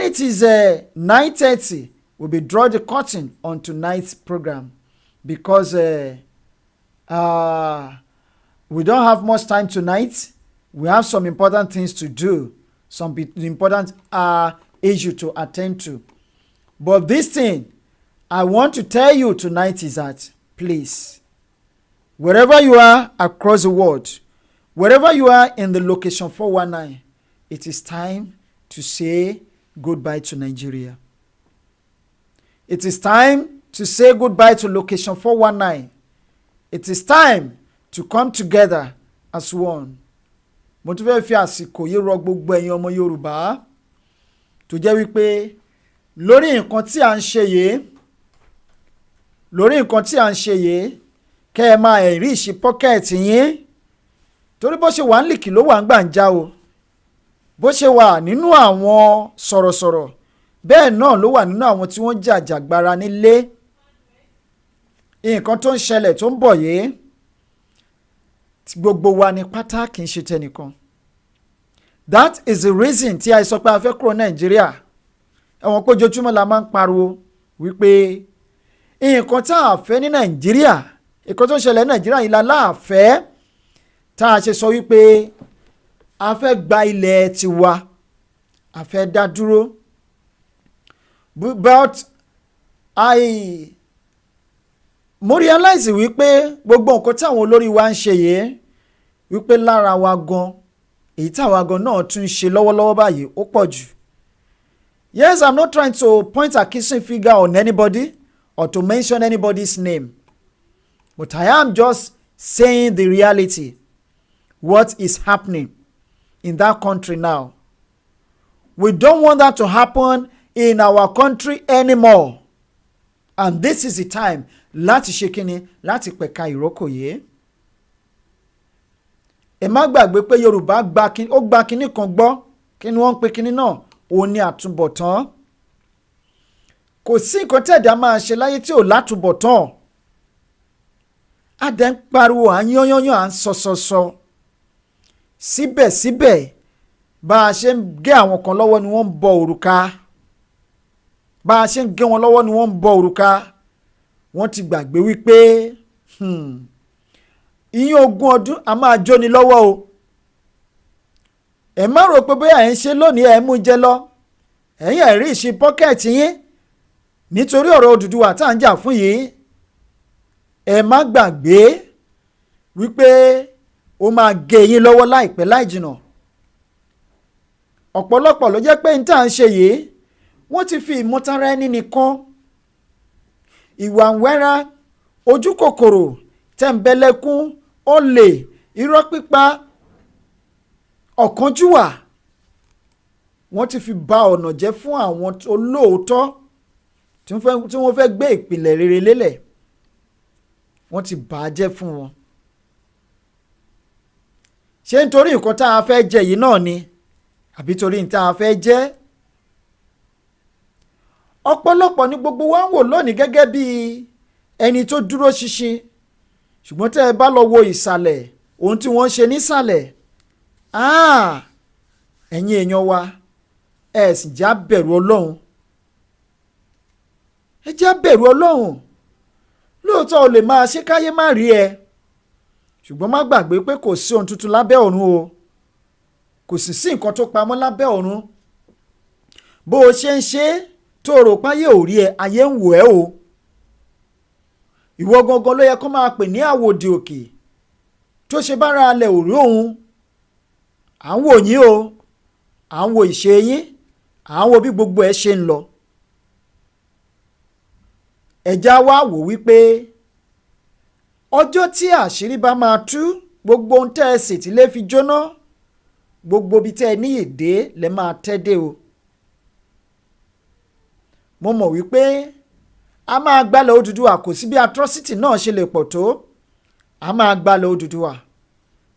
it is 9:30, we'll be drawing the curtain on tonight's program, because we don't have much time tonight. We have some important things to do, some important issue to attend to. But this thing I want to tell you tonight is that, please, wherever you are across the world, wherever you are in the location 419, it is time to say goodbye to Nigeria. It is time to say goodbye to location 419. It is time to come together as one. Mo tún fẹ́ fi àsìkò yìí rọ gbogbo ẹ̀yin ọmọ Yorùbá tó jẹ́ wípé lórí nǹkan tí à ń ṣe yìí, kẹ́ ẹ máa rí ìṣe pọ́kẹ́ẹ̀tì yín, torí bó ṣe wà ń lìkì ló wà ń gbàǹjà o, bó ṣe wà nínú àwọn sọ̀rọ̀sọ̀rọ̀ bẹ́ẹ̀ náà ló wà nínú àwọn tí wọ́n jàjàgbara nílé. Nǹkan tó ń ṣẹlẹ̀ tó ń bọ̀ yìí, gbogbo wa ní pátá, kì í ṣe tẹnìkan. That is the reason tí a sọ pé a fẹ́ kúrò Nàìjíríà. Ẹ̀wọ̀n pé ojoojúmọ́ la máa ń pariwo wípé nǹkan tá a fẹ́ ní Nàìjíríà, nǹkan tó ń ṣẹlẹ̀ ní Nàìjíríà yìí la láàfẹ́, tá a ṣe sọ wípé a fẹ́ gba ilẹ̀ tiwa, a fẹ́ dá dúró. But mo realize wípé gbogbo nǹkan táwọn olórí wa ń ṣe yìí, wípé lára wa gan, èyí táwa gan náà tún ṣe lọ́wọ́lọ́wọ́ báyìí ó pọ̀ jù. Yes, I'm not trying to point accusing finger on anybody or to mention anybody's name, but I am just saying the reality, what is happening in that country now. We don't want that to happen in our country anymore, and this is the time láti ṣe kíni, láti pẹ̀ka ìrókò yìí. Ẹ má gbàgbé pé Yorùbá gba kíní kan gbọ́, kí ni wọ́n ń pe kíní náà, òun ni àtúbọ̀tán. Kò sí nǹkan tẹ̀dá máa ṣe láyé tí ò látúbọ̀tán. Adẹ́ ń pariwo, à ń yányányán, à ń sọ̀sọ̀sọ̀. Síbẹ̀síbẹ̀ bá a ṣe ń gé àwọn kan lọ́wọ́ ni wọ́n ń bọ òrùka. Bá a ṣe ń gé wọn lọ́wọ́ ni wọ́n ń bọ òrùka. Wọ́n ti gbàgbé wípé ìyẹn 20 ọdún a máa jóni lọ́wọ́ o. Ẹ má rò pé bóyá ẹ̀ ń ṣe lónìí ẹ̀ mú jẹ lọ. Ẹ̀yin ẹ̀ rí ìṣe pọ́kẹ́ẹ̀tì yín nítorí ọ̀rọ̀ Odùduwà tá à ń jà fún yìí. Ẹ má gbàgbé wípé ó máa gé yín lọ́wọ́ láìpẹ́ láì jìnà. Ọ̀pọ̀lọpọ̀ ló jẹ́ pé ní tá à ń ṣe yìí, wọ́n ti fi ìmọ̀tara ẹni nìkan, ìwà ńwẹ́ra, ojú kòkòrò, tẹ̀m̀bẹ̀lẹ̀kún, olè, irọ́ pípa, ọ̀kánjúwà wọ́n ti fi ba ọ̀nà jẹ́ fún àwọn olóòótọ́ tí wọ́n fẹ́ gbé ìpìlẹ̀ rere lélẹ̀, wọ́n ti bà á jẹ́ fún wọn. ṣé nítorí nǹkan tá a fẹ́ jẹ yìí náà ni àbí torí nǹkan tá a fẹ́ jẹ? ọ̀pọ̀lọpọ̀ ni gbogbo wa ń wò lónìí gẹ́gẹ́ bí ẹni tó dúró ṣinṣin, ṣùgbọ́n tẹ́ ẹ bá lọ wo ìsàlẹ̀ ohun tí wọ́n ń ṣe nísàlẹ̀, ẹ̀yin èèyàn wa ẹ sì já bẹ̀rù Ọlọ́run. ẹ já bẹ̀rù Ọlọ́run. lóòótọ́ o lè máa ṣe káyé má rí ẹ, ṣùgbọ́n má gbàgbé pé kò sí ohun tuntun lábẹ́ ọ̀run o, kò sì sí nǹkan tó pamọ́ lábẹ́ ọ̀run. bó o ṣe ń ṣe tó rò páyé ò rí ẹ, ayé ń wò ẹ́ o. ìwọ gangan ló yẹ kó máa pè ní àwòdì òkè tó ṣe bára alẹ̀ ò rí òun. à ń wò yín o, à ń wo ìṣe yín, à ń wo bí gbogbo ẹ ṣe ń lọ. ẹ̀já wa wò wípé ọjọ́ tí àṣírí bá máa tú, gbogbo ohun tẹ́ ẹ sì ti lè fi jóná, gbogbo ibi tẹ́ ẹ ní ìdè lẹ máa tẹ́ dé o. mo mọ̀ wípé a máa gbalẹ̀ Odùduwà, kò sí bí atrocity náà ṣe lè pọ̀ tó, a máa gbalẹ̀ Odùduwà,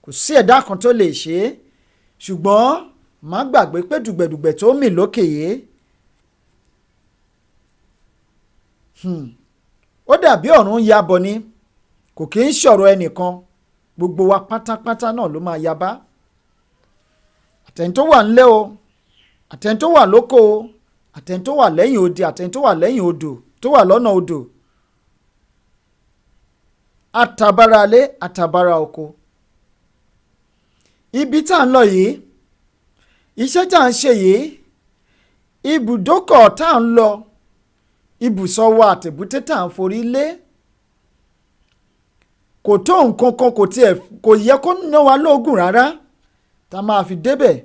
kò sí ẹ̀dá kan tó lè ṣe é. ṣùgbọ́n má gbàgbé pé dùgbẹ̀dùgbẹ̀ tó mì lókè yìí ó dàbí ọ̀run ń yabọ̀ ni, kò kì í ṣọ̀rọ̀ ẹnìkan, gbogbo wa pátápátá náà ló máa yaba. àtẹ̀yìn tó wà nílé o, àtẹ̀yìn tó wà lóko o, àtẹ̀yìn tó wà lẹ́yìn odi, àtẹ̀yìn tó wà lẹ́yìn odò, tó wà lọ́nà odò, àtàbàrà alé àtàbàrà oko. ibi tá à ń lọ yìí, iṣẹ́ tá à ń ṣe yìí, ibùdókọ̀ tá à ń lọ, ibùsọ̀wọ̀ àtẹ̀búté tá à ń forí lé, kò tó nǹkan kan, kò yẹ kó ná wa lóògùn rárá tá a máa fi débẹ̀.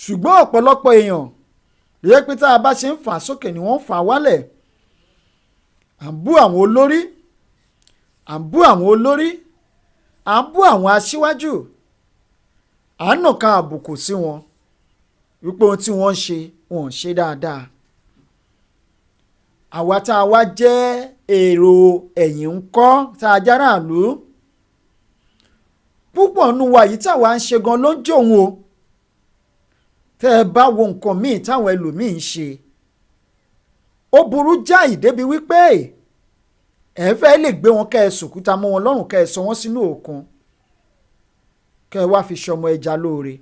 ṣùgbọ́n ọ̀pọ̀lọpọ̀ èèyàn lè pé tá a bá ṣe ń fà sókè ni wọ́n ń fà wálẹ̀. à ń bú àwọn olórí, à ń bú àwọn olórí, à ń bú àwọn aṣíwájú, à ń nàka àbùkù sí wọn wípé ohun tí wọ́n ń ṣe wọn ò ṣe dáadáa. àwa tá a wá jẹ́ èrò ẹ̀yìn ń kọ́, tá a jára àlú, púpọ̀ nù wa yìí táwa ń ṣe gan ló ń jòun o. tẹ́ ẹ bá wo nǹkan míì táwọn ẹlòmíì ń ṣe, ó burú jáì débi wípé ẹ fẹ́ lè gbé wọn kẹ́ ẹ sòkúta mọ́ wọn lọ́rùn, kẹ́ ẹ sọ wọ́n sínú òkun, kẹ́ ẹ wá fi ṣọmọ ẹja lóore.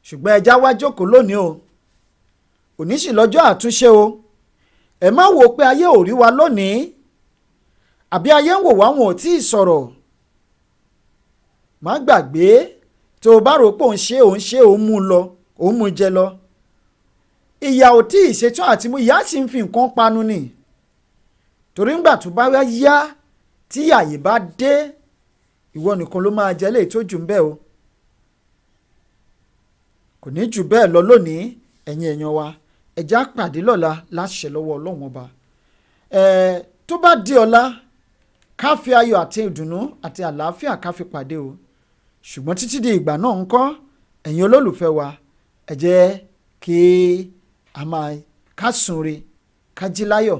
ṣùgbọ́n ẹja wá jókòó lónìí o, òní sì lọ́jọ́ àtúnṣe o. ẹ má wò pé ayé ò rí wa lónìí, àbí ayé ń wò wá wọn ò tí ì sọ̀rọ̀. má gbàgbé tó o bá rò pé òun ṣe òun mú lọ, òun mú jẹ lọ, ìyà ò tí ì ṣetán àti mú, ìyà sì ń fi nǹkan panu ni. torí ńgbà tó bá yá tí àyè bá dé, ìwọ nìkan ló máa jẹ léyìí tó jù ń bẹ o. kò ní jù bẹ́ẹ̀ lọ lónìí, ẹ̀yin èèyàn wa, ẹ̀já pàdé lọ́la láṣẹ lọ́wọ́ Ọlọ́run ọba. tó bá di ọ̀la, ká fi ayọ̀ àti ìdùnnú àti àlàáfíà ká fi pàdé o. ṣùgbọ́n títí di ìgbà náà ńkọ́, ẹ̀yin olólùfẹ́ wa, ẹ jẹ́ kí a máa ká sùn re ká jí láyọ̀,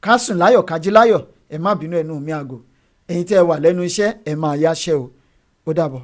ká sùn láyọ̀ ká jí láyọ̀. ẹ má bínú ẹnu mi àgò, ẹ̀yin tẹ́ ẹ wà lẹ́nu iṣẹ́ ẹ máa yáṣẹ́ o. ó dàbọ̀.